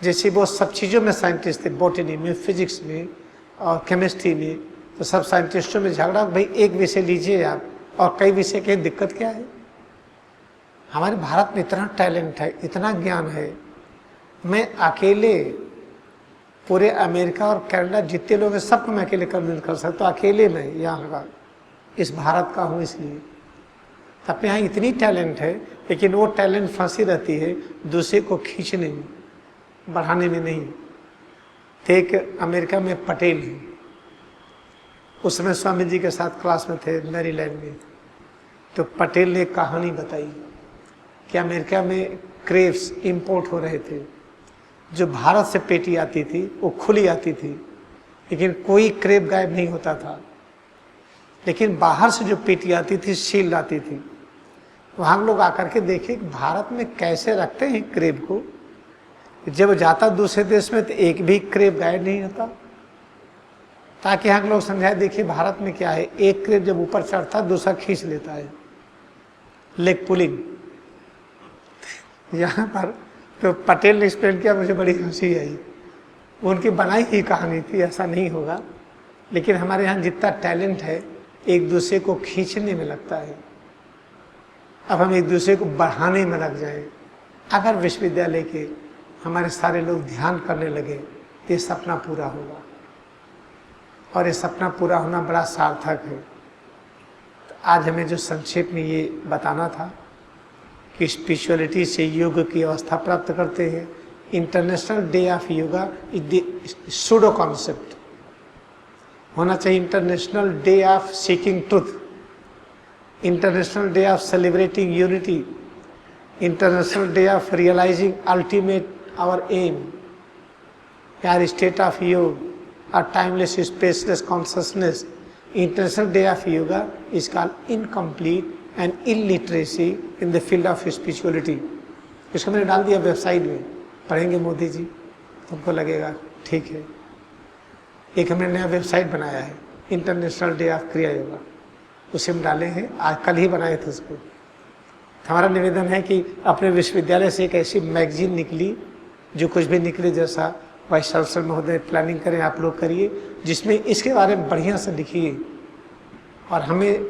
जेसी बोस सब चीज़ों में साइंटिस्ट थे, बॉटनी में, फिजिक्स में और केमिस्ट्री में। तो सब साइंटिस्टों में झगड़ा, भाई एक विषय लीजिए आप और कई विषय की दिक्कत क्या है। हमारे भारत में इतना टैलेंट है, इतना ज्ञान है। मैं अकेले पूरे अमेरिका और कनाडा जितने लोग हैं सबको मैं अकेले कन्विंस कर सकता हूँ। अकेले मैं यहाँ का, इस भारत का हूँ इसलिए। अपने यहाँ इतनी टैलेंट है, लेकिन वो टैलेंट फंसी रहती है दूसरे को खींचने में, बढ़ाने में नहीं। तो एक अमेरिका में पटेल है, उस समय स्वामी जी के साथ क्लास में थे मैरीलैंड में। तो पटेल ने एक कहानी बताई कि अमेरिका में क्रेप्स इंपोर्ट हो रहे थे। जो भारत से पेटी आती थी वो खुली आती थी, लेकिन कोई क्रेप गायब नहीं होता था। लेकिन बाहर से जो पेटी आती थी सील आती थी। वहाँ लोग आकर के देखे कि भारत में कैसे रखते हैं क्रेप को। जब जाता दूसरे देश में तो एक भी क्रेप गायब नहीं होता, ताकि यहाँ लोग समझाए देखिए भारत में क्या है, एक क्रेप जब ऊपर चढ़ता दूसरा खींच लेता है, लेग पुलिंग। यहाँ पर तो पटेल ने एक्सप्लेन किया, मुझे बड़ी हंसी आई। उनकी बनाई ही कहानी थी, ऐसा नहीं होगा। लेकिन हमारे यहाँ जितना टैलेंट है एक दूसरे को खींचने में लगता है। अब हम एक दूसरे को बढ़ाने में लग जाएं। अगर विश्वविद्यालय के हमारे सारे लोग ध्यान करने लगे तो ये सपना पूरा होगा, और ये सपना पूरा होना बड़ा सार्थक है। तो आज हमें जो संक्षेप में ये बताना था कि स्पिरिचुअलिटी से योग की अवस्था प्राप्त करते हैं। International day of yoga is pseudo concept होना चाहिए। International day of seeking truth, international day of celebrating unity, international day of realising ultimate our aim, यार state of yog, a timeless spaceless consciousness. International Day of Yoga is called incomplete and illiteracy in the field of spirituality. इसको मैंने डाल दिया वेबसाइट में, पढ़ेंगे मोदी जी, तुमको लगेगा ठीक है। एक हमने नया वेबसाइट बनाया है, इंटरनेशनल डे ऑफ क्रिया योगा, उसे हम डाले हैं, आज कल ही बनाए थे उसको। हमारा निवेदन है कि अपने विश्वविद्यालय से एक ऐसी मैगजीन निकली, जो कुछ भी निकले जैसा वाइस चांसलर महोदय प्लानिंग करें, आप लोग करिए, जिसमें इसके बारे में बढ़िया से लिखिए, और हमें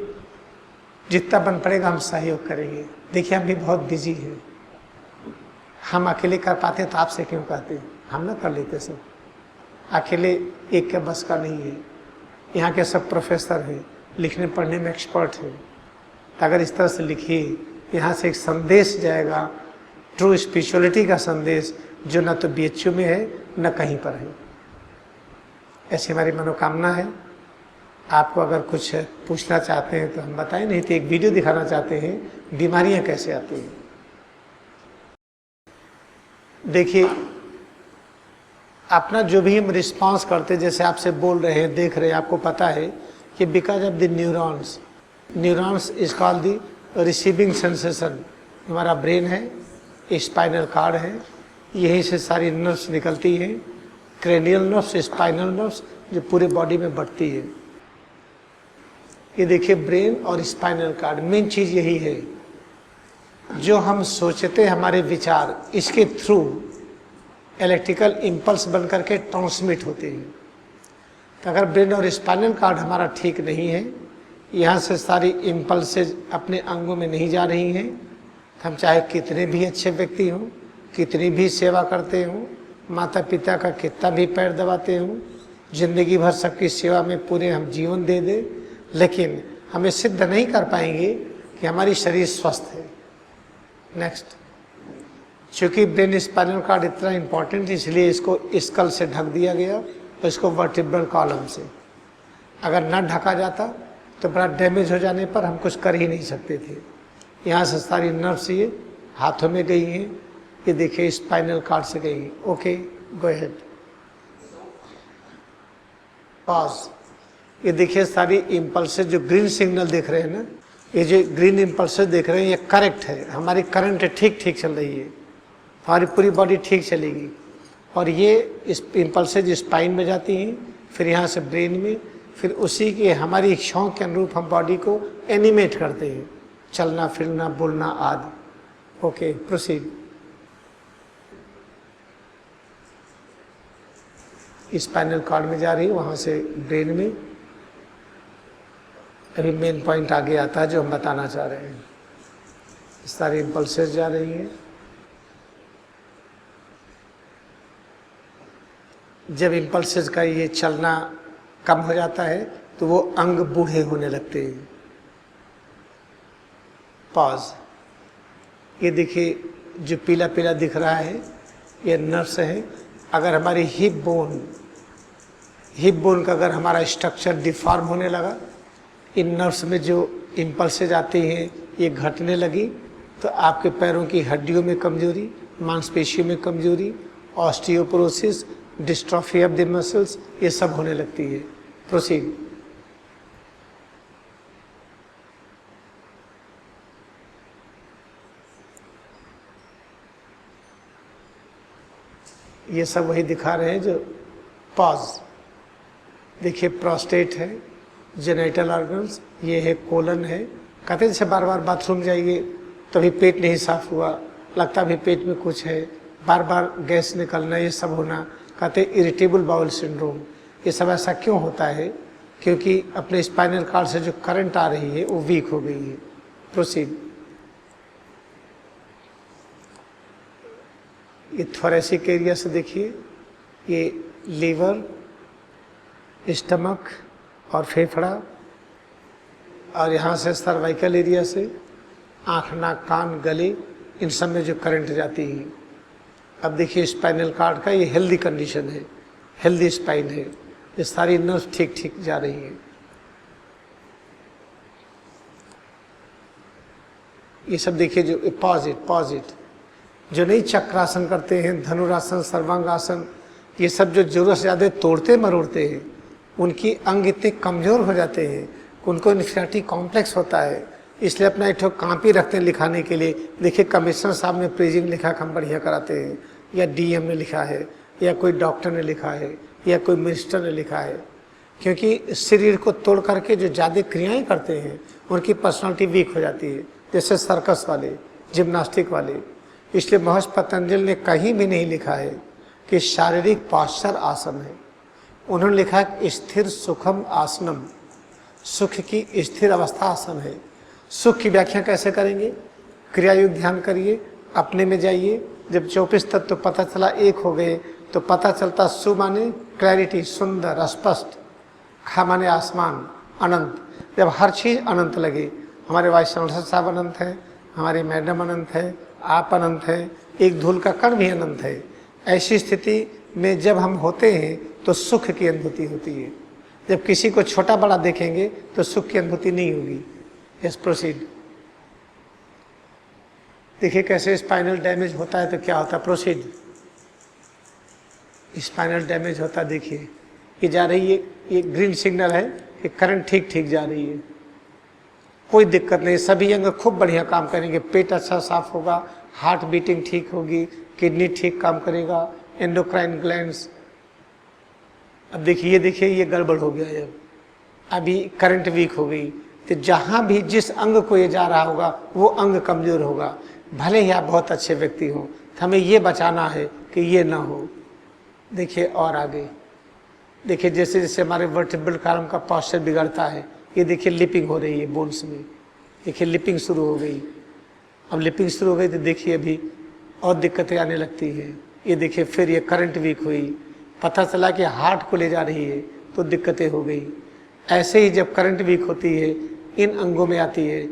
जितना बन पड़ेगा हम सहयोग करेंगे। देखिए हम भी बहुत बिजी हैं, हम अकेले कर पाते तो आपसे क्यों कहते हैं, हम ना कर लेते सब। अकेले एक के बस का नहीं है। यहाँ के सब प्रोफेसर हैं, लिखने पढ़ने में एक्सपर्ट हैं। तो अगर इस तरह से लिखिए, यहाँ से एक संदेश जाएगा, ट्रू स्पिरिचुअलिटी का संदेश, जो न तो BHU में है न कहीं पर है। ऐसी हमारी मनोकामना है। आपको अगर कुछ पूछना चाहते हैं तो हम बताएं, नहीं तो एक वीडियो दिखाना चाहते हैं बीमारियां कैसे आती हैं। देखिए अपना जो भी हम रिस्पांस करते, जैसे आपसे बोल रहे हैं, देख रहे हैं, आपको पता है कि because of the neurons, neurons is called the receiving sensation. हमारा ब्रेन है, स्पाइनल कार्ड है, यहीं से सारी नर्व्स निकलती हैं, क्रेनियल नर्व्स, स्पाइनल नर्व्स, जो पूरे बॉडी में बढ़ती है। ये देखिए ब्रेन और स्पाइनल कार्ड, मेन चीज़ यही है। जो हम सोचते हमारे विचार इसके थ्रू इलेक्ट्रिकल इम्पल्स बन करके ट्रांसमिट होते हैं। तो अगर ब्रेन और स्पाइनल कार्ड हमारा ठीक नहीं है, यहाँ से सारी इम्पल्सेज अपने अंगों में नहीं जा रही हैं, तो हम चाहे कितने भी अच्छे व्यक्ति हों, कितनी भी सेवा करते हों, माता पिता का कितना भी पैर दबाते हों, जिंदगी भर सबकी सेवा में पूरे हम जीवन दे दें, लेकिन हमें सिद्ध नहीं कर पाएंगे कि हमारी शरीर स्वस्थ है। नेक्स्ट, चूँकि ब्रेन स्पाइनल कार्ड इतना इम्पोर्टेंट, इसलिए इसको स्कल से ढक दिया गया और इसको वर्टिब्रल कॉलम से। अगर न ढका जाता तो बड़ा डैमेज हो जाने पर हम कुछ कर ही नहीं सकते थे। यहाँ से सारी नर्व्स ये हाथों में गई हैं, ये देखिए स्पाइनल कार्ड से गई हैं। Okay, go ahead, pause. ये देखिए सारी इम्पल्सेस जो ग्रीन सिग्नल देख रहे हैं ना, ये जो ग्रीन इम्पल्सेस देख रहे हैं ये करेक्ट है, हमारी करंट ठीक ठीक चल रही है, हमारी पूरी बॉडी ठीक चलेगी। और ये इस इम्पल्सेज स्पाइन में जाती हैं, फिर यहाँ से ब्रेन में, फिर उसी के हमारी इच्छाओं के अनुरूप हम बॉडी को एनिमेट करते हैं, चलना फिरना बोलना आदि। Okay, proceed. स्पाइनल कॉर्ड में जा रही है, वहाँ से ब्रेन में। अभी मेन पॉइंट आगे आता है जो हम बताना चाह रहे हैं। सारी इम्पल्सेस जा रही हैं। जब इम्पल्सेस का ये चलना कम हो जाता है तो वो अंग बूढ़े होने लगते हैं। पॉज। ये देखिए जो पीला पीला दिख रहा है ये नर्व्स है। अगर हमारी हिप बोन का अगर हमारा स्ट्रक्चर डिफॉर्म होने लगा, इन नर्व्स में जो इम्पल्सेज आती हैं ये घटने लगी, तो आपके पैरों की हड्डियों में कमजोरी, मांसपेशियों में कमजोरी, osteoporosis, dystrophy of the muscles, ये सब होने लगती है। प्रोसीड। ये सब वही दिखा रहे हैं जो पॉज। देखिए प्रोस्टेट है, जेनिटल ऑर्गन्स, ये है कोलन है। कहते जैसे बार बार बाथरूम जाइए तो अभी पेट नहीं साफ हुआ, लगता भी पेट में कुछ है, बार बार गैस निकलना, ये सब होना। कहते इरिटेबल बाउल सिंड्रोम। ये सब ऐसा क्यों होता है? क्योंकि अपने स्पाइनल कार्ड से जो करंट आ रही है वो वीक हो गई है। प्रोसीड। ये थोरेसिक एरिया से देखिए, ये लीवर, स्टमक और फेफड़ा, और यहाँ से सर्वाइकल एरिया से आँख, नाक, कान, गले, इन सब में जो करंट जाती है। अब देखिए स्पाइनल कार्ड का ये हेल्दी कंडीशन है, हेल्दी स्पाइन है, ये सारी नर्व्स ठीक ठीक जा रही हैं। ये सब देखिए जो पॉजिट जो नहीं चक्रासन करते हैं, धनुरासन, सर्वांगासन, ये सब जो जरूरत से ज़्यादा तोड़ते मरोड़ते हैं, उनकी अंग इतने कमज़ोर हो जाते हैं, उनको इन्फीरियरिटी कॉम्प्लेक्स होता है। इसलिए अपना एक कॉपी रखते हैं लिखाने के लिए। देखिए कमिश्नर साहब ने प्रेजिंग लिखा, हम बढ़िया कराते हैं, या डीएम ने लिखा है, या कोई डॉक्टर ने लिखा है, या कोई मिनिस्टर ने लिखा है। क्योंकि शरीर को तोड़ करके जो ज़्यादा क्रियाएं करते हैं उनकी पर्सनालिटी वीक हो जाती है, जैसे सर्कस वाले, जिम्नास्टिक वाले। इसलिए महर्षि पतंजलि ने कहीं भी नहीं लिखा है कि शारीरिक पाश्चर आसन है। उन्होंने लिखा है स्थिर सुखम आसनम, सुख की स्थिर अवस्था आसन है। सुख की व्याख्या कैसे करेंगे? क्रियायुक्त ध्यान करिए, अपने में जाइए। जब 24 तत्व तो पता चला एक हो गए तो पता चलता सु माने क्लैरिटी, सुंदर, स्पष्ट, खा माने आसमान, अनंत। जब हर चीज़ अनंत लगे, हमारे वाइस चांसलर साहब अनंत है, हमारी मैडम अनंत है, आप अनंत है, एक धूल का कण भी अनंत है। ऐसी स्थिति में जब हम होते हैं तो सुख की अनुभूति होती है। जब किसी को छोटा बड़ा देखेंगे तो सुख की अनुभूति नहीं होगी। Yes, proceed. देखिए कैसे स्पाइनल डैमेज होता है तो क्या होता है। प्रोसीड। स्पाइनल डैमेज होता है, देखिए ये जा रही है, ये ग्रीन सिग्नल है कि करंट ठीक ठीक जा रही है, कोई दिक्कत नहीं, सभी अंग खूब बढ़िया काम करेंगे, पेट अच्छा साफ होगा, हार्ट बीटिंग ठीक होगी, किडनी ठीक काम करेगा, एंडोक्राइन ग्लैंड्स। अब देखिए ये गड़बड़ हो गया है, अभी करंट वीक हो गई, तो जहाँ भी जिस अंग को ये जा रहा होगा वो अंग कमजोर होगा। भले ही आप बहुत अच्छे व्यक्ति हों, तो हमें ये बचाना है कि ये ना हो। देखिए और आगे देखिए, जैसे जैसे हमारे वर्टिब्रल कॉलम का पोस्चर बिगड़ता है, ये देखिए लिपिंग हो रही है बोन्स में, देखिए लिपिंग शुरू हो गई। अब लिपिंग शुरू हो गई तो देखिए अभी और दिक्कतें आने लगती हैं। ये देखिए फिर ये करंट वीक हुई, पता चला कि हार्ट को ले जा रही है तो दिक्कतें हो गई। ऐसे ही जब करंट वीक होती है, इन अंगों में आती है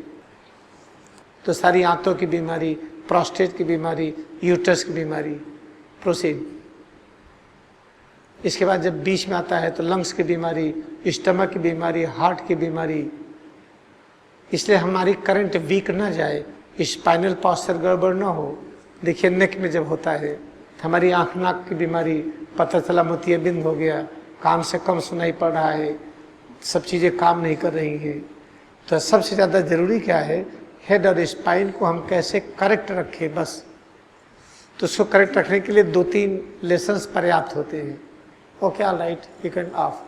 तो सारी आंतों की बीमारी, प्रोस्टेट की बीमारी, यूट्रस की बीमारी, प्रोसीड। इसके बाद जब बीच में आता है तो लंग्स की बीमारी, स्टमक की बीमारी, हार्ट की बीमारी। इसलिए हमारी करंट वीक ना जाए, स्पाइनल पॉस्चर गड़बड़ ना हो। देखिए नेक में जब होता है तो हमारी आँख नाक की बीमारी, पता चला मोतियाबिंद हो गया, कान से कम सुनाई पड़ रहा है, सब चीज़ें काम नहीं कर रही हैं। तो सबसे ज़्यादा ज़रूरी क्या है, हेड और स्पाइन को हम कैसे करेक्ट रखें बस। तो उसको करेक्ट रखने के लिए 2-3 लेसन्स पर्याप्त होते हैं। Okay all right, you can of.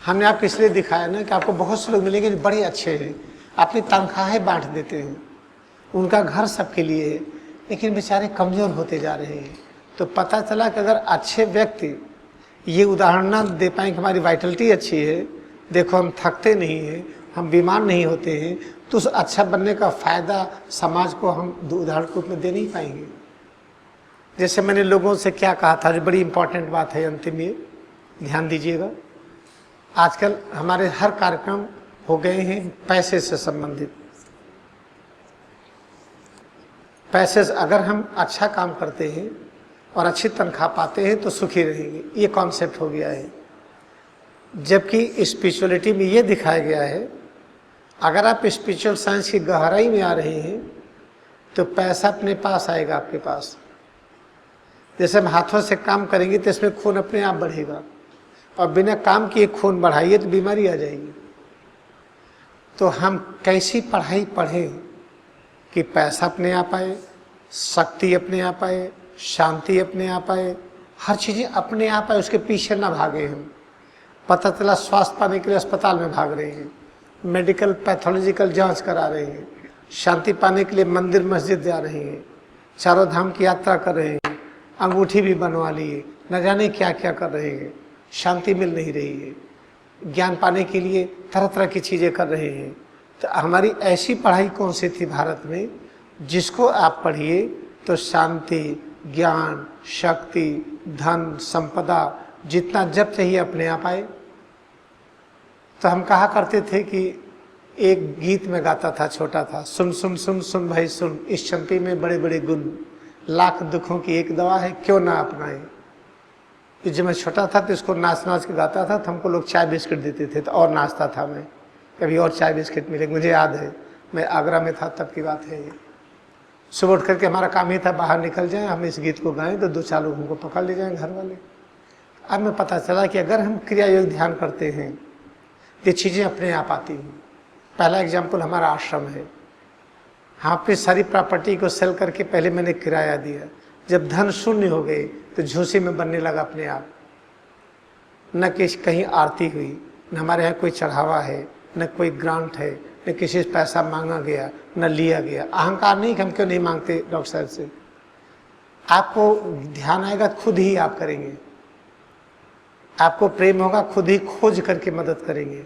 हमने आपको इसलिए दिखाया ना कि आपको बहुत से लोग मिलेंगे जो बड़े अच्छे हैं, अपनी तनख्वाहें बांट देते हैं, उनका घर सबके लिए है, लेकिन बेचारे कमज़ोर होते जा रहे हैं। तो पता चला कि अगर अच्छे व्यक्ति ये उदाहरण ना दे पाएँ कि हमारी वाइटलिटी अच्छी है, देखो हम थकते नहीं हैं, हम बीमार नहीं होते हैं, तो उस अच्छा बनने का फ़ायदा समाज को हम उदाहरण के रूप में दे नहीं पाएंगे। जैसे मैंने लोगों से क्या कहा था, जो बड़ी इंपॉर्टेंट बात है, अंतिम ये ध्यान दीजिएगा। आजकल हमारे हर कार्यक्रम हो गए हैं पैसे से संबंधित। पैसे से अगर हम अच्छा काम करते हैं और अच्छी तनख्वाह पाते हैं तो सुखी रहेंगे, ये कॉन्सेप्ट हो गया है। जबकि स्पिरिचुअलिटी में ये दिखाया गया है, अगर आप स्पिरिचुअल साइंस की गहराई में आ रहे हैं तो पैसा अपने पास आएगा आपके पास। जैसे हम हाथों से काम करेंगे तो इसमें खून अपने आप बढ़ेगा, और बिना काम किए खून बढ़ाइए तो बीमारी आ जाएगी। तो हम कैसी पढ़ाई पढ़ें कि पैसा अपने आप आए, शक्ति अपने आप आए, शांति अपने आप आए, हर चीज़ें अपने आप आए, उसके पीछे ना भागे हम। पता चला स्वास्थ्य पाने के लिए अस्पताल में भाग रहे हैं, मेडिकल पैथोलॉजिकल जांच करा रहे हैं, शांति पाने के लिए मंदिर मस्जिद जा रहे हैं, चारों धाम की यात्रा कर रहे हैं, अंगूठी भी बनवा लिए, न जाने क्या क्या कर रहे हैं, शांति मिल नहीं रही है। ज्ञान पाने के लिए तरह तरह की चीज़ें कर रहे हैं। तो हमारी ऐसी पढ़ाई कौन सी थी भारत में जिसको आप पढ़िए तो शांति, ज्ञान, शक्ति, धन, संपदा जितना जब चाहिए अपने आप आए। तो हम कहा करते थे कि एक गीत में गाता था, छोटा था, सुन सुन सुन सुन भाई सुन, इस चंपी में बड़े बड़े गुण, लाख दुखों की एक दवा है, क्यों ना अपनाए। जब मैं छोटा था तो इसको नाच नाच के गाता था, तो हमको लोग चाय बिस्किट देते थे, तो और नाचता था मैं, कभी और चाय बिस्किट मिले। मुझे याद है मैं आगरा में था तब की बात है ये। सुबह उठ करके हमारा काम ही था बाहर निकल जाएं, हम इस गीत को गाएं तो 2-4 लोग हमको पकड़ ले जाएं घर वाले। अब मैं पता चला कि अगर हम क्रिया योग ध्यान करते हैं ये चीज़ें अपने आप आती हैं। पहला एग्जाम्पल हमारा आश्रम है, हाँ अपनी सारी प्रॉपर्टी को सेल करके पहले मैंने किराया दिया। जब धन शून्य हो गए तो झूसी में बनने लगा अपने आप। न कि कहीं आरती हुई, न हमारे यहाँ कोई चढ़ावा है, न कोई ग्रांट है, न किसी से पैसा मांगा गया, न लिया गया। अहंकार नहीं कि हम क्यों नहीं मांगते डॉक्टर साहब से। आपको ध्यान आएगा खुद ही आप करेंगे, आपको प्रेम होगा खुद ही खोज करके मदद करेंगे।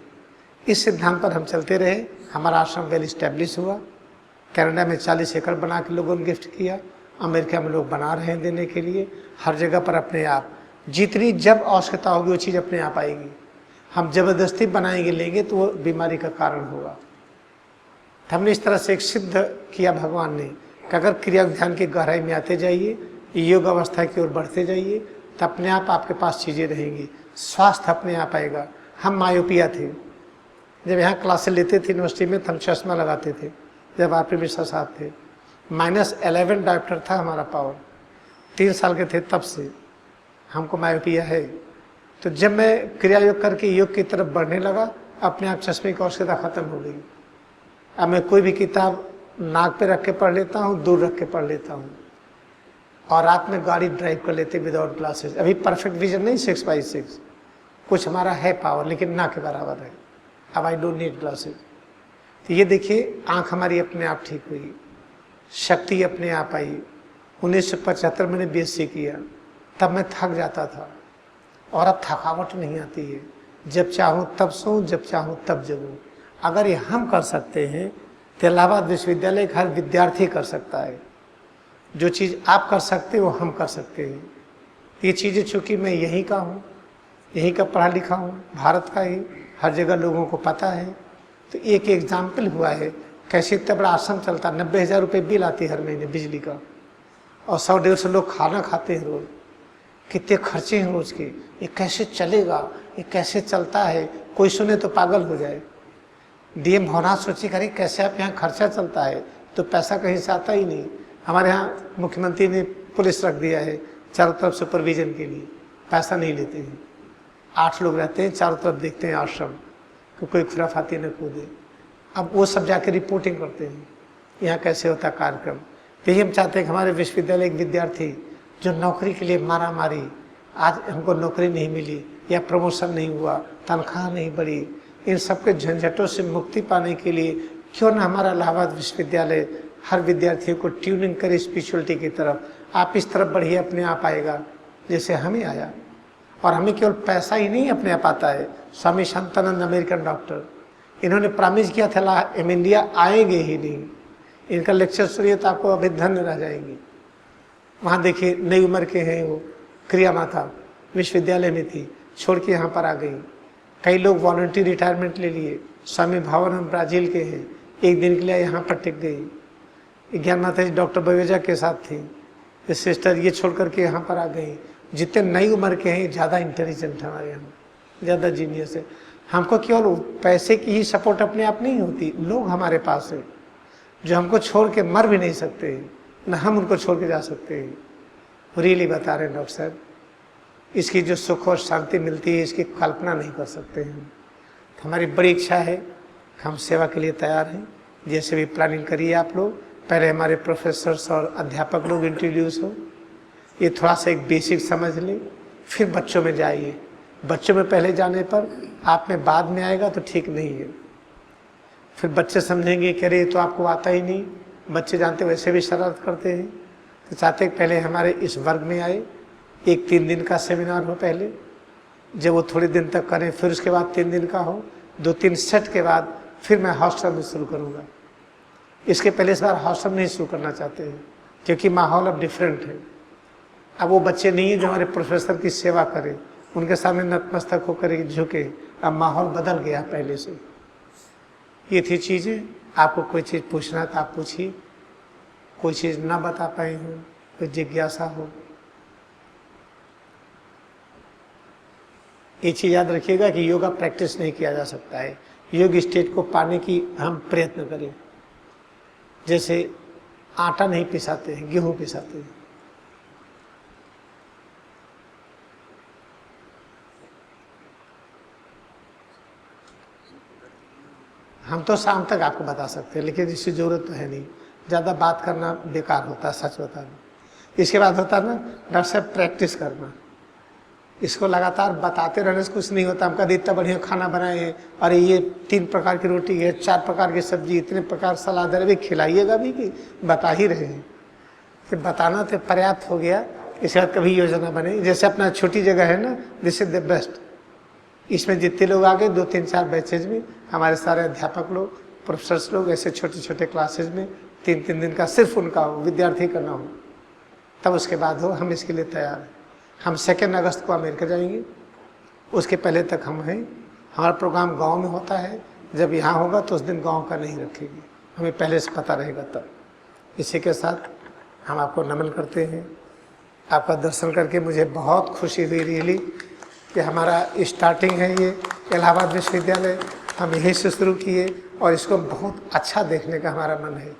इस सिद्धांत पर हम चलते रहे। हमारा आश्रम वेल इस्टेब्लिश हुआ। कनाडा में 40 एकड़ बना के लोगों ने गिफ्ट किया, अमेरिका में लोग बना रहे हैं देने के लिए। हर जगह पर अपने आप जितनी जब आवश्यकता होगी वो चीज़ अपने आप आएगी। हम जबरदस्ती बनाएंगे लेंगे तो वो बीमारी का कारण होगा। तो हमने इस तरह से एक सिद्ध किया भगवान ने कि अगर क्रिया ध्यान की गहराई में आते जाइए, योग अवस्था की ओर बढ़ते जाइए, तो अपने आप आपके पास चीज़ें रहेंगी, स्वास्थ्य अपने आप आएगा। हम मायोपिया थे, जब यहाँ क्लासें लेते थे यूनिवर्सिटी में तो हम चश्मा लगाते थे। जब आप मिश्रा साहब थे, -11 डायोप्टर था हमारा पावर, 3 साल के थे तब से हमको मायोपिया है। तो जब मैं क्रिया योग करके योग की तरफ बढ़ने लगा, अपने आप चश्मे की आवश्यकता खत्म हो गई। अब मैं कोई भी किताब नाक पे रख के पढ़ लेता हूँ, दूर रख के पढ़ लेता हूँ, और रात में गाड़ी ड्राइव कर लेते विदाउट ग्लासेस। अभी परफेक्ट विजन नहीं 6/6, कुछ हमारा है पावर लेकिन ना के बराबर है। अब आई डोंट नीड ग्लासेस। तो ये देखिए आँख हमारी अपने आप ठीक हुई, शक्ति अपने आप आई। 1975 मैंने बीएससी किया, तब मैं थक जाता था और अब थकावट नहीं आती है। जब चाहूँ तब सोऊं, जब चाहूँ तब जगूं। अगर ये हम कर सकते हैं तो इलाहाबाद विश्वविद्यालय का हर विद्यार्थी कर सकता है। जो चीज़ आप कर सकते हो वो हम कर सकते हैं। ये चीज़ें चूँकि मैं यहीं का हूँ, यहीं का पढ़ा लिखा हूँ, भारत का ही, हर जगह लोगों को पता है। तो एक एग्जाम्पल हुआ है कैसे इतना बड़ा आश्रम चलता। 90,000 रुपये बिल आती है हर महीने बिजली का, और 100-150 लोग खाना खाते हैं रोज। कितने खर्चे हैं रोज के। ये कैसे चलेगा, ये कैसे चलता है, कोई सुने तो पागल हो जाए। डीएम भवनाथ सोची करे कैसे आप यहाँ खर्चा चलता है, तो पैसा कहीं से आता ही नहीं। हमारे यहाँ मुख्यमंत्री ने पुलिस रख दिया है चारों तरफ सुपरविजन के लिए, पैसा नहीं लेते हैं। 8 लोग रहते हैं, चारों तरफ देखते हैं आश्रम कि कोई खुराफाती न कूदे। अब वो सब जाके रिपोर्टिंग करते हैं यहाँ कैसे होता कार्यक्रम। यही हम चाहते हैं कि हमारे विश्वविद्यालय एक विद्यार्थी जो नौकरी के लिए मारा मारी, आज हमको नौकरी नहीं मिली या प्रमोशन नहीं हुआ, तनख्वाह नहीं बढ़ी, इन सब के झंझटों से मुक्ति पाने के लिए क्यों ना हमारा इलाहाबाद विश्वविद्यालय हर विद्यार्थियों को ट्यूनिंग करे स्पिरिचुअलिटी की तरफ। आप इस तरफ बढ़िए, अपने आप आएगा जैसे हमें आया। और हमें केवल पैसा ही नहीं अपने आप आता है। स्वामी शांतानंद अमेरिकन डॉक्टर, इन्होंने प्रॉमिस किया था हम इंडिया आएंगे ही नहीं। इनका लेक्चर सुनिए तो आपको अभी धन्य रह जाएंगे। वहाँ देखिए नई उम्र के हैं वो, क्रिया माता विश्वविद्यालय में थी, छोड़ के यहाँ पर आ गई। कई लोग वॉलंटियर रिटायरमेंट ले लिए। स्वामी भावानंद ब्राजील के हैं, एक दिन के लिए यहाँ पर टिक गई। ज्ञान माता जी डॉक्टर बवेजा के साथ थी, ये सिस्टर ये छोड़ करके यहाँ पर आ गई। जितने नई उम्र के हैं ज़्यादा इंटेलिजेंट हमारे यहाँ, ज़्यादा जीनियस है। हमको केवल पैसे की ही सपोर्ट अपने आप नहीं होती, लोग हमारे पास है जो हमको छोड़ के मर भी नहीं सकते, न हम उनको छोड़ के जा सकते हैं। रियली बता रहे हैं डॉक्टर साहब, इसकी जो सुख और शांति मिलती है इसकी कल्पना नहीं कर सकते हैं। तो हमारी बड़ी इच्छा है, हम सेवा के लिए तैयार हैं। जैसे भी प्लानिंग करिए आप लोग, पहले हमारे प्रोफेसर्स और अध्यापक लोग इंट्रोड्यूस हो, ये थोड़ा सा एक बेसिक समझ लें, फिर बच्चों में जाइए। बच्चों में पहले जाने पर आप में बाद में आएगा तो ठीक नहीं है। फिर बच्चे समझेंगे कि अरे तो आपको आता ही नहीं। बच्चे जानते वैसे भी शरारत करते हैं। तो चाहते पहले हमारे इस वर्ग में आए, एक 3 दिन का सेमिनार हो पहले, जब वो थोड़े दिन तक करें, फिर उसके बाद 3 दिन का हो, 2-3 सेट के बाद फिर मैं हॉस्टल में शुरू करूँगा। इसके पहले इस बार हॉस्टल नहीं शुरू करना चाहते हैं क्योंकि माहौल अब डिफरेंट है। अब वो बच्चे नहीं है जो हमारे प्रोफेसर की सेवा करें, उनके सामने नतमस्तक होकर झुके। अब माहौल बदल गया पहले से। ये थी चीज़ें। आपको कोई चीज़ पूछना था आप पूछिए, कोई चीज़ ना बता पाए हो, कोई जिज्ञासा हो। ये चीज़ याद रखिएगा कि योगा प्रैक्टिस नहीं किया जा सकता है। योग स्टेट को पाने की हम प्रयत्न करें। जैसे आटा नहीं पिसाते हैं, गेहूँ पिसाते हैं। हम तो शाम तक आपको बता सकते हैं, लेकिन इसकी ज़रूरत तो है नहीं। ज़्यादा बात करना बेकार होता है, सच बताना। इसके बाद होता है ना डॉक्टर साहब प्रैक्टिस करना। इसको लगातार बताते रहने से कुछ नहीं होता। हम कभी इतना बढ़िया खाना बनाए हैं, अरे ये 3 प्रकार की रोटी है, 4 प्रकार की सब्जी, इतने प्रकार सलाद, अरे खिलाइएगा भी कि बता ही रहे हैं। कि बताना तो पर्याप्त हो गया, इसके बाद कभी योजना बने। जैसे अपना छोटी जगह है ना, दिस इज द बेस्ट। इसमें जितने लोग आ गए 2-3-4 बैचेज में, हमारे सारे अध्यापक लोग, प्रोफेसर्स लोग, ऐसे छोटे छोटे क्लासेज में 3-3 दिन का सिर्फ उनका हो, विद्यार्थी का ना हो, तब उसके बाद हो। हम इसके लिए तैयार हैं। हम 2 अगस्त को अमेरिका जाएंगे, उसके पहले तक हम हैं। हमारा प्रोग्राम गांव में होता है, जब यहाँ होगा तो उस दिन गांव का नहीं रखेंगे, हमें पहले से पता रहेगा तब। इसी के साथ हम आपको नमन करते हैं। आपका दर्शन करके मुझे बहुत खुशी हुई रियली कि हमारा स्टार्टिंग है ये इलाहाबाद विश्वविद्यालय, हम यहीं से शुरू किए और इसको बहुत अच्छा देखने का हमारा मन है।